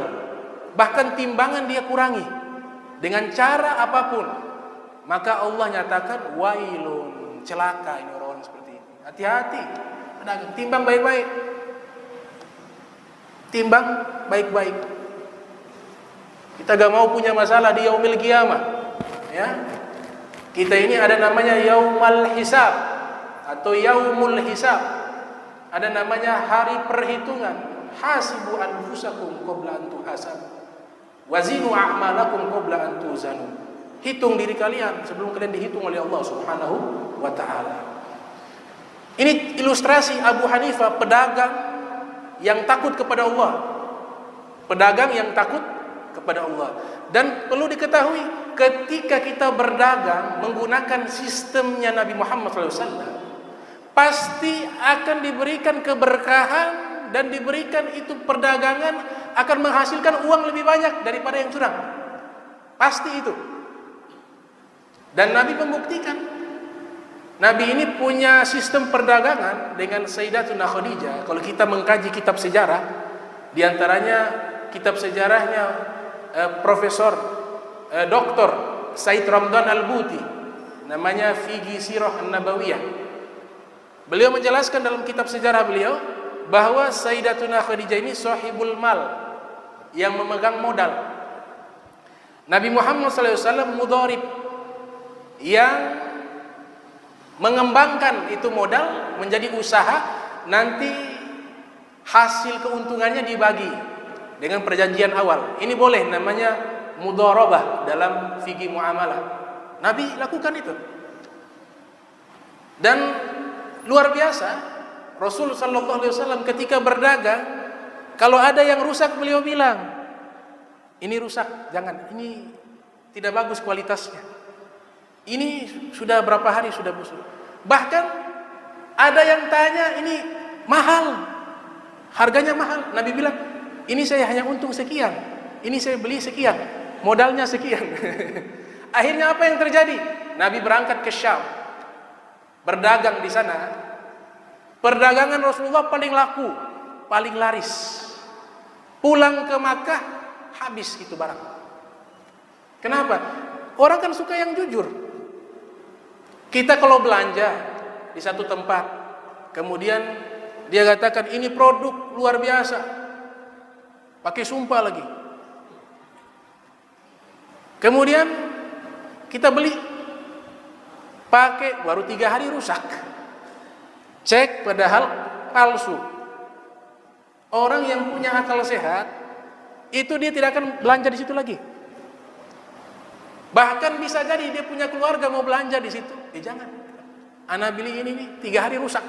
Bahkan timbangan dia kurangi. Dengan cara apapun. Maka Allah nyatakan, wailun, celaka ini orang-orang seperti ini. Hati-hati, pedagang, timbang baik-baik. Timbang baik-baik. Kita gak mau punya masalah di yaumil qiyamah, ya. Kita ini ada namanya yaumal hisab atau yaumul hisab. Ada namanya hari perhitungan. Hasibu anfusakum qabla an tuhasabu. Wazinu a'malakum qabla an tuzanu. Hitung diri kalian sebelum kalian dihitung oleh Allah Subhanahu wa taala. Ini ilustrasi Abu Hanifah, pedagang yang takut kepada Allah. Pedagang yang takut kepada Allah. Dan perlu diketahui, ketika kita berdagang menggunakan sistemnya Nabi Muhammad SAW, pasti akan diberikan keberkahan dan diberikan itu perdagangan akan menghasilkan uang lebih banyak daripada yang curang. Pasti itu. Dan Nabi membuktikan. Nabi ini punya sistem perdagangan dengan Sayyidatuna Khadijah. Kalau kita mengkaji kitab sejarah, diantaranya kitab sejarahnya Profesor Dr. Said Ramdan Al-Buti, namanya Fiqh Sirah An-Nabawiyah. Beliau menjelaskan dalam kitab sejarah beliau bahwa Sayyidatuna Khadijah ini sahibul mal, yang memegang modal. Nabi Muhammad SAW mudharib, yang mengembangkan itu modal menjadi usaha, nanti hasil keuntungannya dibagi dengan perjanjian awal. Ini boleh, namanya mudharabah dalam fikih muamalah. Nabi lakukan itu. Dan luar biasa, Rasul sallallahu alaihi wasallam ketika berdagang, kalau ada yang rusak beliau bilang, ini rusak, jangan, ini tidak bagus kualitasnya. Ini sudah berapa hari sudah busuk. Bahkan ada yang tanya, ini mahal, harganya mahal. Nabi bilang, ini saya hanya untung sekian, ini saya beli sekian, modalnya sekian. Akhirnya apa yang terjadi? Nabi berangkat ke Syam, berdagang di sana. Perdagangan Rasulullah paling laku, paling laris. Pulang ke Makkah, habis itu barang. Kenapa? Orang kan suka yang jujur. Kita kalau belanja di satu tempat, kemudian dia katakan ini produk luar biasa, pakai sumpah lagi. Kemudian kita beli, pakai baru 3 hari rusak. Cek padahal palsu. Orang yang punya akal sehat itu dia tidak akan belanja di situ lagi. Bahkan bisa jadi dia punya keluarga mau belanja di situ, jangan. Ana beli ini nih 3 hari rusak.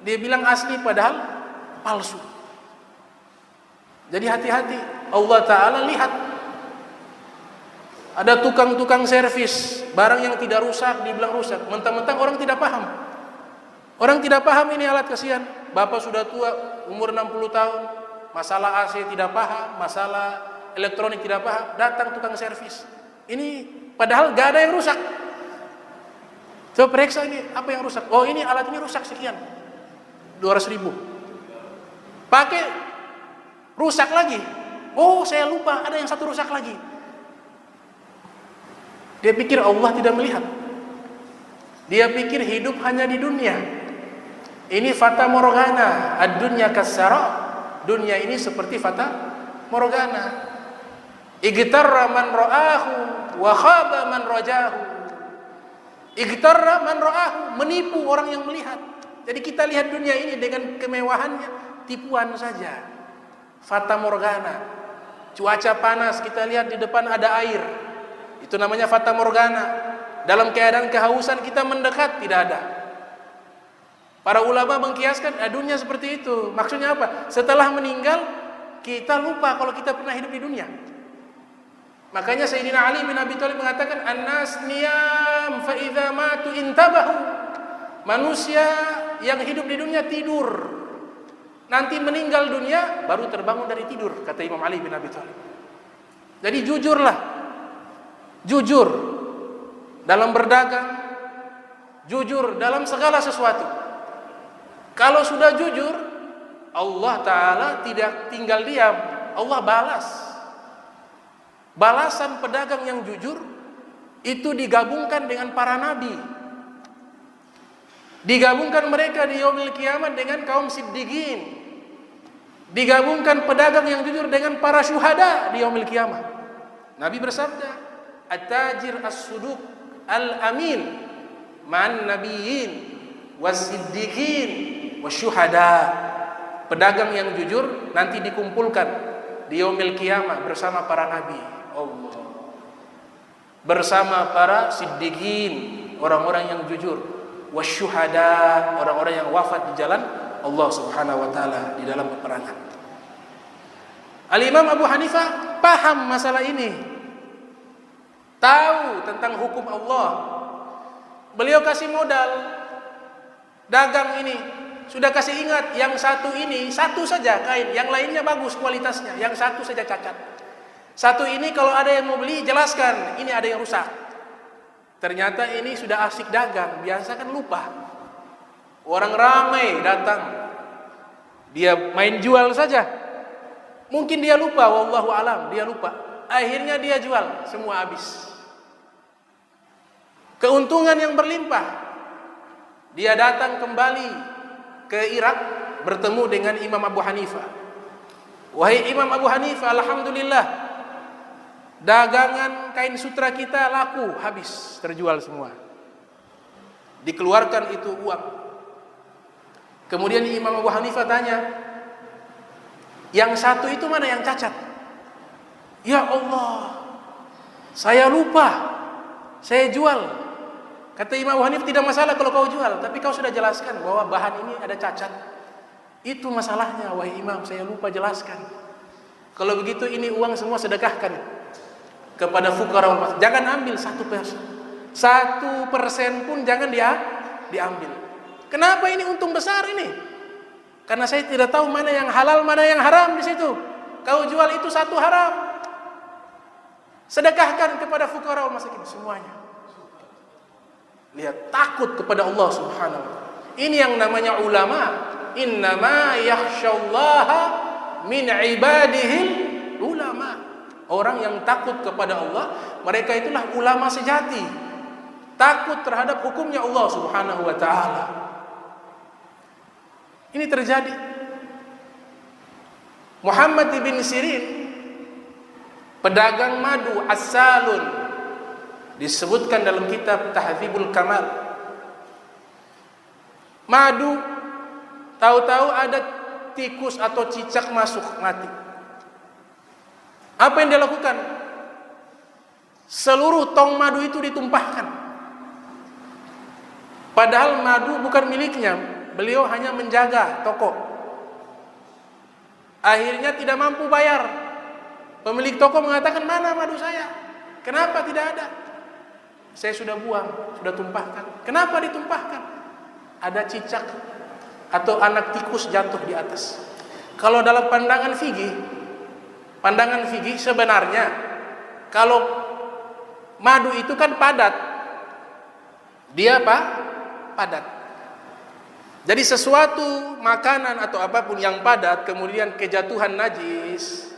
Dia bilang asli padahal palsu. Jadi hati-hati. Allah Ta'ala lihat. Ada tukang-tukang servis, barang yang tidak rusak dibilang rusak. Mentang-mentang orang tidak paham. Orang tidak paham ini alat, kasihan. Bapak sudah tua, umur 60 tahun, masalah AC tidak paham, masalah elektronik tidak paham, datang tukang servis. Ini padahal gak ada yang rusak. Coba periksa ini, apa yang rusak? Oh, ini alat ini rusak sekian, 200.000. Pakai, rusak lagi. Oh, saya lupa, ada yang satu rusak lagi. Dia pikir Allah tidak melihat. Dia pikir hidup hanya di dunia. Ini fata morgana, ad-dunya kassara. Dunia ini seperti fata morgana. Igtarra man ra'ahu wa khaba man rajahu. Igtarra man ra'ahu, menipu orang yang melihat. Jadi kita lihat dunia ini dengan kemewahannya, tipuan saja. Fata morgana. Cuaca panas, kita lihat di depan ada air. Itu namanya fata morgana. Dalam keadaan kehausan kita mendekat, tidak ada. Para ulama mengkiaskan dunia seperti itu. Maksudnya apa? Setelah meninggal, kita lupa kalau kita pernah hidup di dunia. Makanya Sayyidina Ali bin Abi Thalib mengatakan, "An-nas niyam fa idza matu intabahu." Manusia yang hidup di dunia tidur. nanti meninggal dunia baru terbangun dari tidur, kata Imam Ali bin Abi Thalib. Jadi jujurlah, jujur dalam berdagang, jujur dalam segala sesuatu. Kalau sudah jujur, Allah Ta'ala tidak tinggal diam, Allah balas. Balasan pedagang yang jujur itu digabungkan dengan para nabi, digabungkan mereka di yaumil kiamat dengan kaum siddiqin, digabungkan pedagang yang jujur dengan para syuhada di yaumil kiamat. Nabi bersabda, at-tajir as-suduq al-amin ma'an nabiyyin was-siddiqin wasyuhada. Pedagang yang jujur nanti dikumpulkan di yaumil kiamat bersama para nabi Allah, bersama para siddiqin, orang-orang yang jujur, wasyuhada, orang-orang yang wafat di jalan Allah Subhanahu wa taala di dalam peperangan. Al-Imam Abu Hanifah paham masalah ini, tahu tentang hukum Allah. Beliau kasih modal dagang ini, sudah kasih ingat, yang satu ini satu saja kain, yang lainnya bagus kualitasnya, yang satu saja cacat. Satu ini kalau ada yang mau beli jelaskan, ini ada yang rusak. Ternyata ini sudah asik dagang, biasa kan lupa. Orang ramai datang, dia main jual saja. Mungkin dia lupa, wallahu alam, dia lupa. Akhirnya dia jual, semua habis. Keuntungan yang berlimpah. Dia datang kembali ke Irak, bertemu dengan Imam Abu Hanifah. Wahai Imam Abu Hanifah, alhamdulillah, dagangan kain sutra kita laku, habis, terjual semua. Dikeluarkan itu uang. Kemudian Imam Abu Hanifah tanya, yang satu itu mana yang cacat? Ya Allah, saya lupa, saya jual. Kata Imam Abu Hanifah, tidak masalah kalau kau jual, tapi kau sudah jelaskan bahwa bahan ini ada cacat. Itu masalahnya, wahai Imam, saya lupa jelaskan. Kalau begitu ini uang semua sedekahkan kepada fuqara. Jangan ambil 1%. 1% pun jangan diambil. Kenapa ini untung besar ini? Karena saya tidak tahu mana yang halal, mana yang haram di situ. Kau jual itu satu haram. Sedekahkan kepada fuqara masakin semuanya. Lihat, takut kepada Allah Subhanahu wa taala. Ini yang namanya ulama. Innama yakhsyallaha min ibadihil ulama. Orang yang takut kepada Allah, mereka itulah ulama sejati. Takut terhadap hukumnya Allah Subhanahu wa taala. Ini terjadi. Muhammad bin Sirin, pedagang madu as-salun, disebutkan dalam kitab Tahdzibul Kamal. Madu, tahu-tahu ada tikus atau cicak masuk, mati. Apa yang dia lakukan? Seluruh tong madu itu ditumpahkan. Padahal madu bukan miliknya, beliau hanya menjaga toko. Akhirnya tidak mampu bayar. Pemilik toko mengatakan, mana madu saya? Kenapa tidak ada? Saya sudah buang, sudah tumpahkan. Kenapa ditumpahkan? Ada cicak atau anak tikus jatuh di atas. Kalau dalam pandangan fikih sebenarnya kalau madu itu kan padat. Dia apa? Padat. Jadi sesuatu makanan atau apapun yang padat kemudian kejatuhan najis,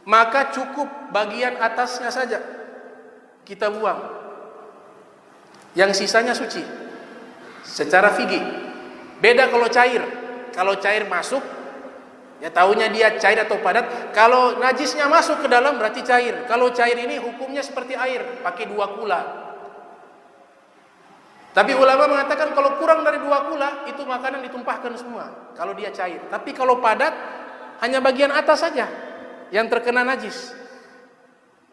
maka cukup bagian atasnya saja kita buang. Yang sisanya suci. Secara fikih. Beda kalau cair. Kalau cair masuk, ya tahunya dia cair atau padat. Kalau najisnya masuk ke dalam berarti cair. Kalau cair ini hukumnya seperti air, pakai 2 kula. Tapi ulama mengatakan kalau kurang dari 2 kula, itu makanan ditumpahkan semua. Kalau dia cair. Tapi kalau padat, hanya bagian atas saja yang terkena najis.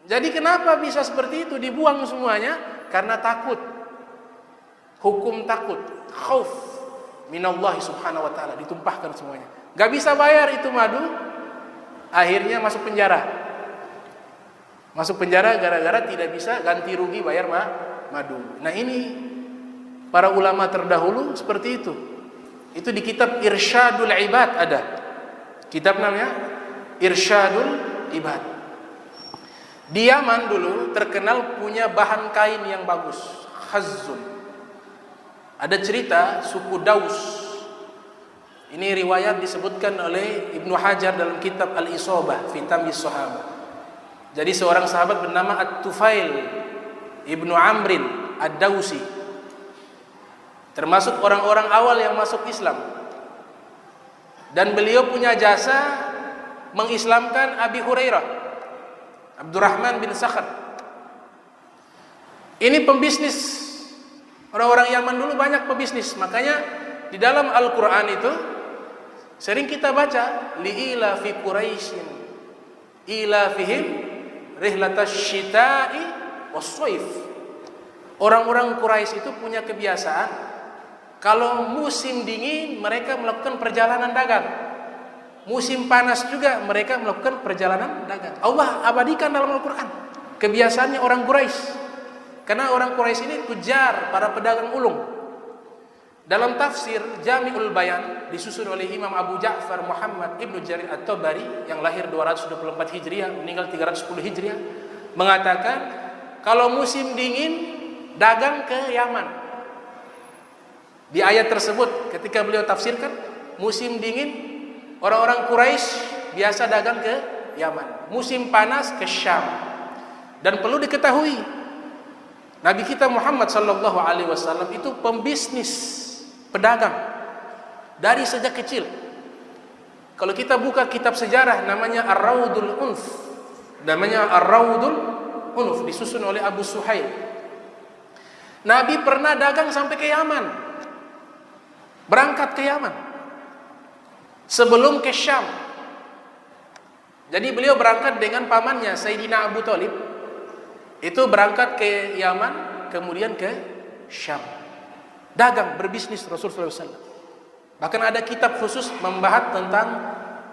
Jadi kenapa bisa seperti itu? Dibuang semuanya karena takut. Hukum takut, khauf minallahi subhanahu wa ta'ala, ditumpahkan semuanya. Gak bisa bayar itu madu, akhirnya masuk penjara. Masuk penjara gara-gara tidak bisa ganti rugi bayar madu. Nah ini para ulama terdahulu seperti itu. Itu di kitab Irsyadul Ibad ada. Kitab namanya Irsyadul Ibad. Di Yaman dulu terkenal punya bahan kain yang bagus, khazzun. Ada cerita suku Daus. Ini riwayat disebutkan oleh Ibnu Hajar dalam kitab Al-Isabah fi Tamyiz Shahabah. Jadi seorang sahabat bernama At-Tufail Ibnu Amrin Ad-Dausi, termasuk orang-orang awal yang masuk Islam. Dan beliau punya jasa mengislamkan Abi Hurairah, Abdurrahman bin Sakhar. Ini pembisnis. Orang-orang Yaman dulu banyak pembisnis. Makanya di dalam Al-Quran itu sering kita baca li'ila fi Quraisyin ila fihim rihlatas syita'i was-shaif. Orang-orang Quraisy itu punya kebiasaan kalau musim dingin mereka melakukan perjalanan dagang. Musim panas juga mereka melakukan perjalanan dagang. Allah abadikan dalam Al-Quran kebiasaannya orang Quraisy. Karena orang Quraisy ini tujar, para pedagang ulung. Dalam tafsir Jami'ul Bayan disusun oleh Imam Abu Ja'far Muhammad Ibnu Jarir At-Tabari yang lahir 224 Hijriah, meninggal 310 Hijriah, mengatakan kalau musim dingin dagang ke Yaman. Di ayat tersebut ketika beliau tafsirkan, musim dingin orang-orang Quraisy biasa dagang ke Yaman, musim panas ke Syam. Dan perlu diketahui, Nabi kita Muhammad sallallahu alaihi wasallam itu pembisnis, pedagang dari sejak kecil. Kalau kita buka kitab sejarah namanya Ar-Raudul Unf, disusun oleh Abu Suhail. Nabi pernah dagang sampai ke Yaman, berangkat ke Yaman sebelum ke Syam. Jadi beliau berangkat dengan pamannya Sayyidina Abu Thalib, itu berangkat ke Yaman kemudian ke Syam. Dagang, berbisnis Rasulullah SAW. Bahkan ada kitab khusus membahas tentang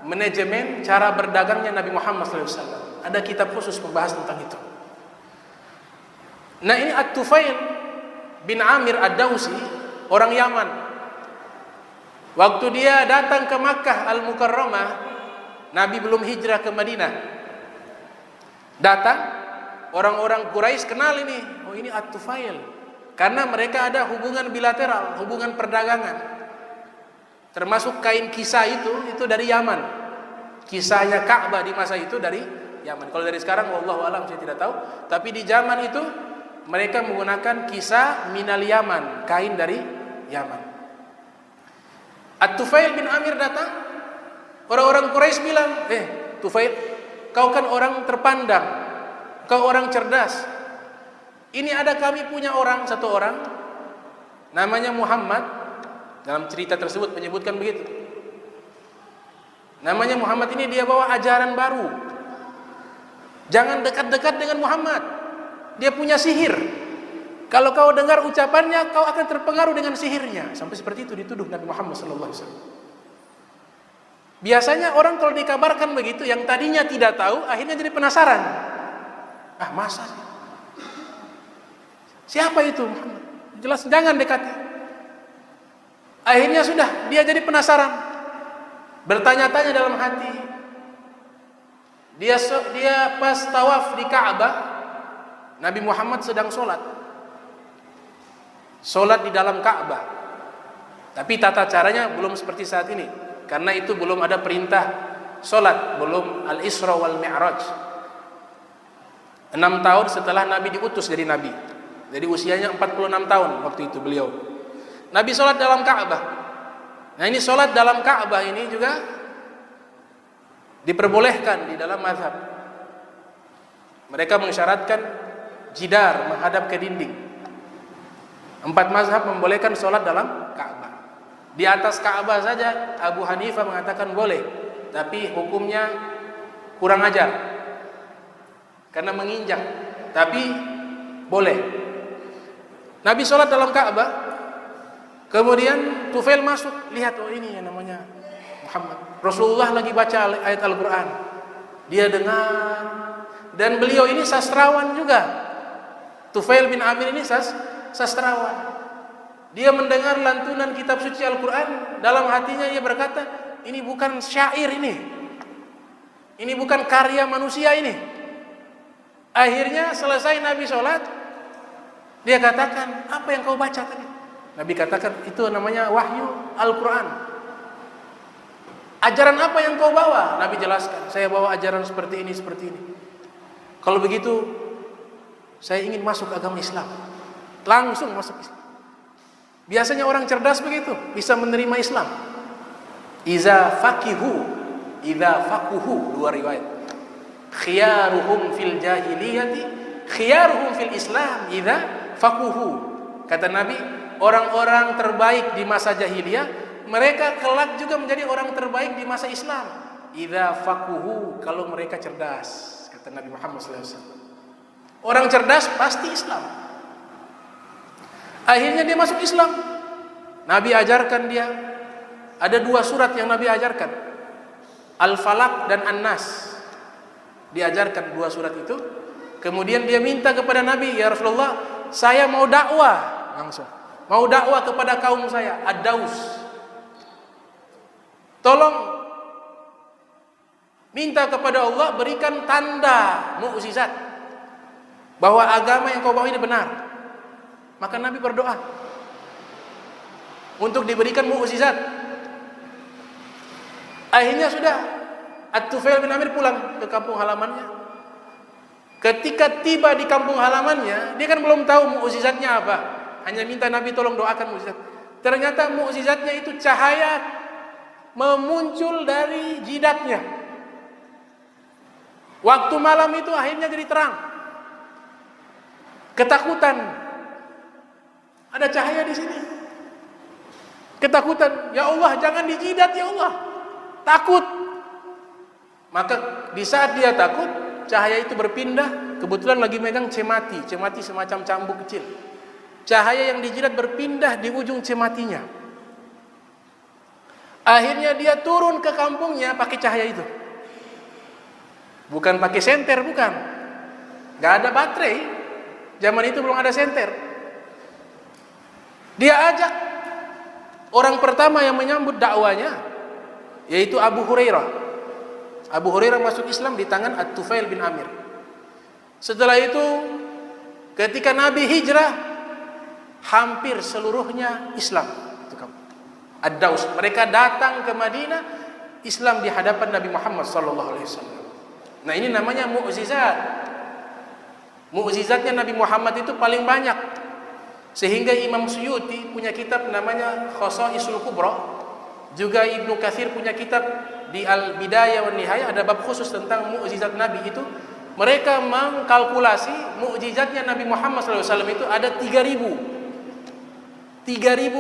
manajemen cara berdagangnya Nabi Muhammad SAW. Ada kitab khusus membahas tentang itu. Nah, ini At-Tufail bin Amir Ad-Dausi, orang Yaman. Waktu dia datang ke Makkah Al-Mukarramah, Nabi belum hijrah ke Madinah. Datang, orang-orang Quraisy kenal ini. Oh, ini At-Tufail. Karena mereka ada hubungan bilateral, hubungan perdagangan. Termasuk kain kisah itu dari Yaman. Kisahnya Ka'bah di masa itu dari Yaman. Kalau dari sekarang wallahu alam saya tidak tahu, tapi di zaman itu mereka menggunakan kisah minal Yaman, kain dari Yaman. At-Tufail bin Amir datang. Orang-orang Quraisy bilang, Tufail, kau kan orang terpandang, kau orang cerdas. Ini ada kami punya satu orang namanya Muhammad. Dalam cerita tersebut menyebutkan begitu. Namanya Muhammad ini dia bawa ajaran baru. Jangan dekat-dekat dengan Muhammad. Dia punya sihir. Kalau kau dengar ucapannya, kau akan terpengaruh dengan sihirnya. Sampai seperti itu dituduh Nabi Muhammad SAW. Biasanya orang kalau dikabarkan begitu, yang tadinya tidak tahu, akhirnya jadi penasaran. Masa sih? Siapa itu Muhammad? Jelas jangan dekati. Akhirnya sudah, dia jadi penasaran. Bertanya-tanya dalam hati. Dia pas tawaf di Ka'bah, Nabi Muhammad sedang sholat di dalam Ka'bah. Tapi tata caranya belum seperti saat ini, karena itu belum ada perintah sholat, belum Al-Isra wal Mi'raj. 6 tahun setelah Nabi diutus jadi Nabi. Jadi usianya 46 tahun waktu itu beliau. Nabi sholat dalam Ka'bah. Nah, ini sholat dalam Ka'bah ini juga diperbolehkan di dalam mazhab. Mereka mensyaratkan jidar, menghadap ke dinding. 4 mazhab membolehkan sholat dalam Ka'bah. Di atas Ka'bah saja Abu Hanifah mengatakan boleh, tapi hukumnya kurang ajar karena menginjak. Tapi boleh. Nabi sholat dalam Ka'bah, kemudian Tufail masuk, lihat, oh ini yang namanya Muhammad. Rasulullah lagi baca ayat Al-Quran, dia dengar, dan beliau ini sastrawan juga. Tufail bin Amir ini sastrawan. Dia mendengar lantunan kitab suci Al-Quran, dalam hatinya dia berkata, ini bukan syair ini. Ini bukan karya manusia ini. Akhirnya selesai Nabi sholat, dia katakan, apa yang kau baca tadi? Nabi katakan, itu namanya wahyu Al-Quran. Ajaran apa yang kau bawa? Nabi jelaskan, saya bawa ajaran seperti ini, seperti ini. Kalau begitu, saya ingin masuk agama Islam. Langsung masuk Islam. Biasanya orang cerdas begitu, bisa menerima Islam. Iza fakuhu, dua riwayat. Khiyaruhum fil jahiliyati, khiyaruhum fil Islam, iza fakuhu. Kata Nabi, orang-orang terbaik di masa jahiliyah, mereka kelak juga menjadi orang terbaik di masa Islam. Iza fakuhu, kalau mereka cerdas. Kata Nabi Muhammad SAW. Orang cerdas pasti Islam. Akhirnya dia masuk Islam. Nabi ajarkan dia. Ada 2 surat yang Nabi ajarkan. Al-Falaq dan An-Nas. Diajarkan 2 surat itu. Kemudian dia minta kepada Nabi, ya Rasulullah, saya mau dakwah langsung. Mau dakwah kepada kaum saya, Ad-Daus. Tolong minta kepada Allah berikan tanda mukjizat bahwa agama yang kau bawa ini benar. Maka Nabi berdoa untuk diberikan mukjizat. Akhirnya sudah, At-Tufail bin Amir pulang ke kampung halamannya. Ketika tiba di kampung halamannya, dia kan belum tahu mukjizatnya apa. Hanya minta Nabi tolong doakan mukjizat. Ternyata mukjizatnya itu cahaya memuncul dari jidatnya. Waktu malam itu akhirnya jadi terang. Ketakutan. Ada cahaya di sini. Ketakutan, ya Allah, jangan dijidat ya Allah. Takut. Maka di saat dia takut, cahaya itu berpindah. Kebetulan lagi megang cemati. Cemati semacam cambuk kecil. Cahaya yang dijidat berpindah di ujung cematinya. Akhirnya dia turun ke kampungnya pakai cahaya itu. Bukan pakai senter, bukan. Gak ada baterai. Zaman itu belum ada senter. Dia ajak orang pertama yang menyambut dakwanya, yaitu Abu Hurairah. Abu Hurairah masuk Islam di tangan At-Tufail bin Amir. Setelah itu, ketika Nabi hijrah, hampir seluruhnya Islam. Ad-Daus, mereka datang ke Madinah, Islam di hadapan Nabi Muhammad SAW. Nah, ini namanya mukjizat. Mukjizatnya Nabi Muhammad itu paling banyak. Sehingga Imam Suyuti punya kitab namanya Khasaisul Kubra. Juga Ibnu Katsir punya kitab di Al-Bidayah wan Nihayah, ada bab khusus tentang mukjizat Nabi itu. Mereka mengkalkulasi mukjizatnya Nabi Muhammad SAW itu ada 3.000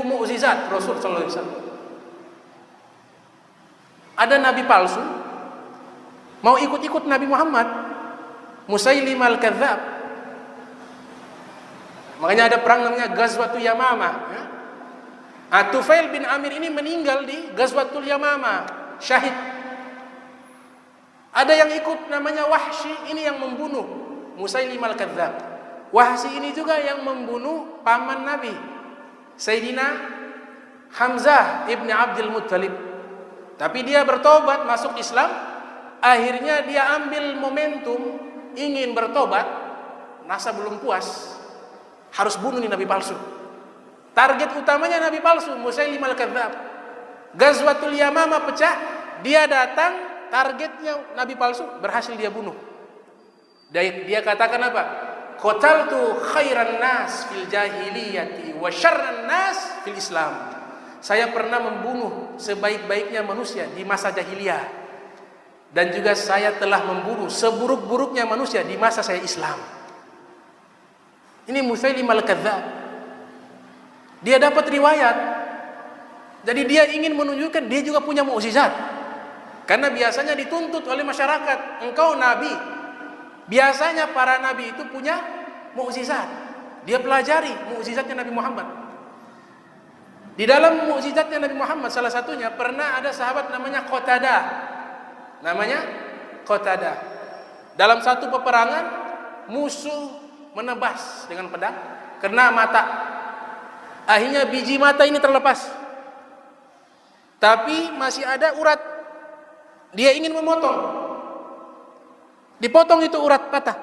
mukjizat Rasul SAW. Ada nabi palsu mau ikut-ikut Nabi Muhammad, Musailim al-Kadzab. Makanya ada perang namanya Ghazwatul Yamamah. Tufail bin Amir ini meninggal di Ghazwatul Yamamah, syahid. Ada yang ikut namanya Wahsy, ini yang membunuh Musailim al-Kadzab. Wahsy ini juga yang membunuh paman Nabi, Sayyidina Hamzah ibn Abdul Muttalib. Tapi dia bertobat, masuk Islam. Akhirnya dia ambil momentum ingin bertobat, rasa belum puas, harus bunuh nih nabi palsu. Target utamanya nabi palsu, Musailim al-Kadzab. Ghazwatul Yamamah pecah, dia datang, targetnya nabi palsu, berhasil dia bunuh. Dia katakan apa? Qataltu khairan nas fil jahiliyati wa syarran nas fil Islam. Saya pernah membunuh sebaik-baiknya manusia di masa jahiliyah, dan juga saya telah membunuh seburuk-buruknya manusia di masa saya Islam. Ini Musailim al-Kadzab. Dia dapat riwayat. Jadi dia ingin menunjukkan dia juga punya mukjizat. Karena biasanya dituntut oleh masyarakat, engkau nabi. Biasanya para nabi itu punya mukjizat. Dia pelajari mukjizatnya Nabi Muhammad. Di dalam mukjizatnya Nabi Muhammad, salah satunya pernah ada sahabat namanya Qatadah. Dalam satu peperangan, musuh menebas dengan pedang, kena mata. Akhirnya biji mata ini terlepas, tapi masih ada urat. Dia ingin memotong, dipotong itu urat patah.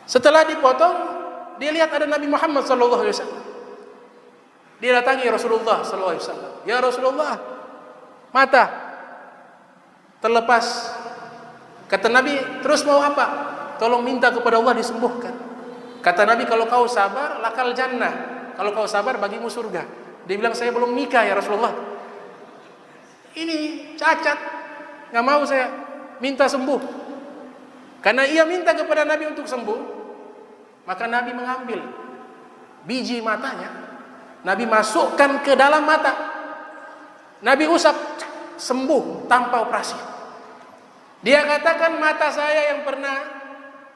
Setelah dipotong, dia lihat ada Nabi Muhammad SAW. Dia datangi Rasulullah SAW. Ya Rasulullah, mata terlepas. Kata Nabi, terus mau apa? Tolong minta kepada Allah disembuhkan. Kata Nabi, kalau kau sabar, lakal jannah. Kalau kau sabar, bagimu surga. Dia bilang, saya belum nikah ya Rasulullah. Ini cacat, nggak mau saya, minta sembuh. Karena ia minta kepada Nabi untuk sembuh, maka Nabi mengambil biji matanya, Nabi masukkan ke dalam mata, Nabi usap, sembuh tanpa operasi. Dia katakan, mata saya yang pernah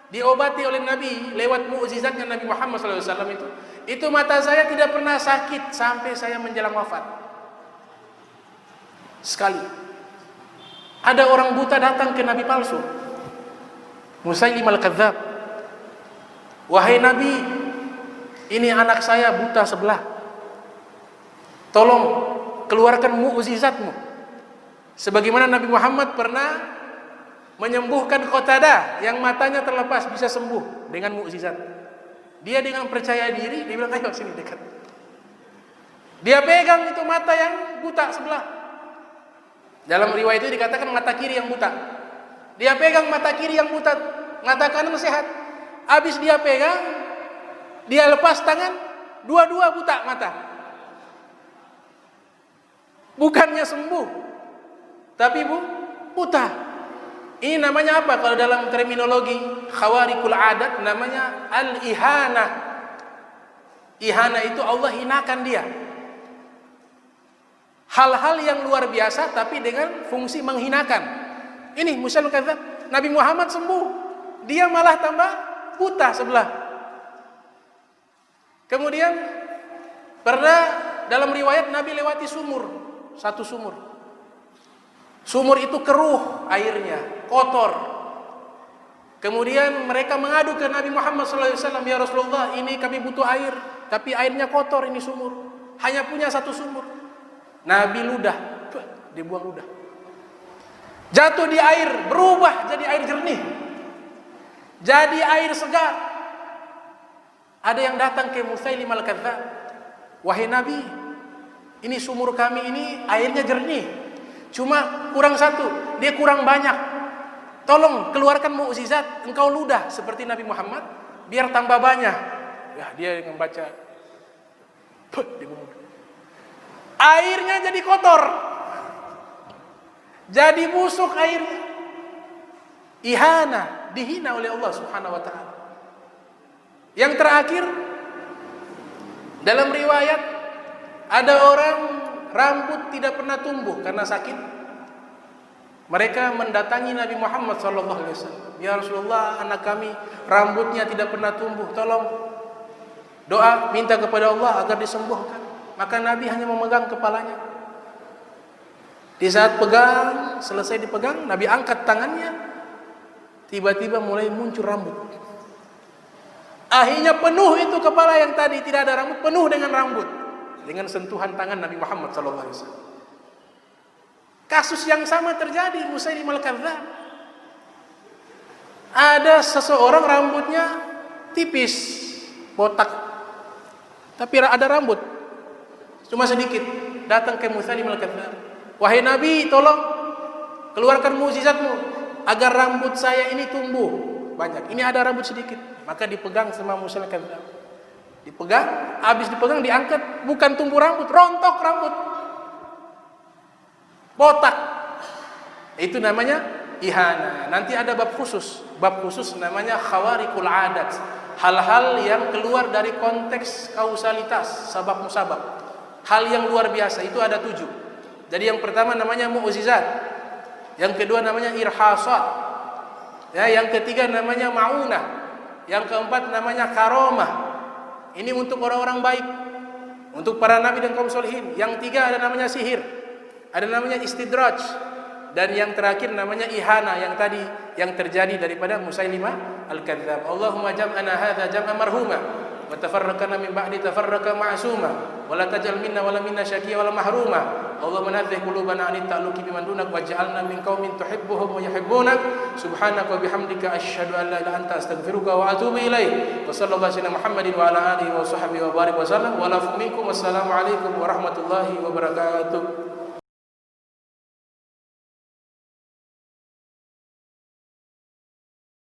diobati oleh Nabi lewat mukjizatnya Nabi Muhammad SAW itu mata saya tidak pernah sakit sampai saya menjelang wafat. Sekali ada orang buta datang ke Nabi palsu, Musailim al-Kadzab. Wahai Nabi, ini anak saya buta sebelah, tolong keluarkan mukjizatmu. Sebagaimana Nabi Muhammad pernah menyembuhkan Qatadah yang matanya terlepas bisa sembuh dengan mukjizat. Dia dengan percaya diri, dia bilang, ayo sini dekat. Dia pegang itu mata yang buta sebelah. Dalam riwayat itu dikatakan mata kiri yang buta. Dia pegang mata kiri yang buta, mata kanan sehat. Habis dia pegang, dia lepas tangan, dua-dua buta mata. Bukannya sembuh, tapi buta. Ini namanya apa? Kalau dalam terminologi khawarikul adat namanya al-ihana. Ihana itu Allah hinakan dia. Hal-hal yang luar biasa tapi dengan fungsi menghinakan. Ini Musailim al-Kadzab, Nabi Muhammad sembuh, dia malah tambah buta sebelah. Kemudian pernah dalam riwayat Nabi lewati sumur, satu sumur. Sumur itu keruh airnya, kotor. Kemudian mereka mengadu ke Nabi Muhammad SAW, ya Rasulullah, ini kami butuh air, tapi airnya kotor ini sumur. Hanya punya satu sumur. Nabi ludah, dibuang ludah. Jatuh di air, berubah jadi air jernih. Jadi air segar. Ada yang datang ke Musailim al-Kadzab, wahai Nabi, ini sumur kami ini airnya jernih. Cuma kurang satu, dia kurang banyak. Tolong keluarkan mukjizat, engkau ludah seperti Nabi Muhammad, biar tambah banyak. Ya, dia membaca, airnya jadi kotor, jadi busuk airnya. Ihana, dihina oleh Allah Subhanahu wa Ta'ala. Yang terakhir, dalam riwayat ada orang rambut tidak pernah tumbuh karena sakit. Mereka mendatangi Nabi Muhammad SAW. Ya Rasulullah, anak kami rambutnya tidak pernah tumbuh, tolong doa, minta kepada Allah agar disembuhkan. Maka Nabi hanya memegang kepalanya. Di saat pegang, selesai dipegang, Nabi angkat tangannya, tiba-tiba mulai muncul rambut. Akhirnya penuh itu kepala yang tadi tidak ada rambut, penuh dengan rambut, dengan sentuhan tangan Nabi Muhammad SAW. Kasus yang sama terjadi Musailim al-Kadzab. Ada seseorang rambutnya tipis, botak, tapi ada rambut cuma sedikit. Datang ke Musailim al-Kadzab, wahai Nabi, tolong keluarkan mukjizatmu agar rambut saya ini tumbuh banyak. Ini ada rambut sedikit. Maka dipegang sama Musailim al-Kadzab. Dipegang, habis dipegang diangkat, bukan tumbuh rambut, rontok rambut, botak. Itu namanya ihana. Nanti ada bab khusus namanya khawarikul adat. Hal-hal yang keluar dari konteks kausalitas, sabab musabab. Hal yang luar biasa itu ada 7. Jadi yang pertama namanya mu'jizat, yang kedua namanya irhasat, ya, yang ketiga namanya ma'unah, yang keempat namanya karomah. Ini untuk orang-orang baik, untuk para nabi dan kaum solihin. Yang tiga ada namanya sihir, ada namanya istidraj, dan yang terakhir namanya ihana, yang tadi yang terjadi daripada Musailimah al-Kadzab. Allahumma jam'ana hadza jam'an marhuma wa tafarraqna min ba'di tafarraqa ma'suma wa la taj'al minna wa la minna syaqiyya wa la mahruma. Allahumma nadhih qulubana an ta'alluqi biman dunak waj'alna min qaumin tuhibbuhum wa yuhibbunak. Subhanaka wa bihamdika asyhadu an la ilaha illa anta astaghfiruka wa atubu ilaik. Wa sallallahu alaihi Muhammadin wa ala alihi wa sahbihi wa barik wa sallam wa la minkum. Wassalamu alaikum warahmatullahi wabarakatuh.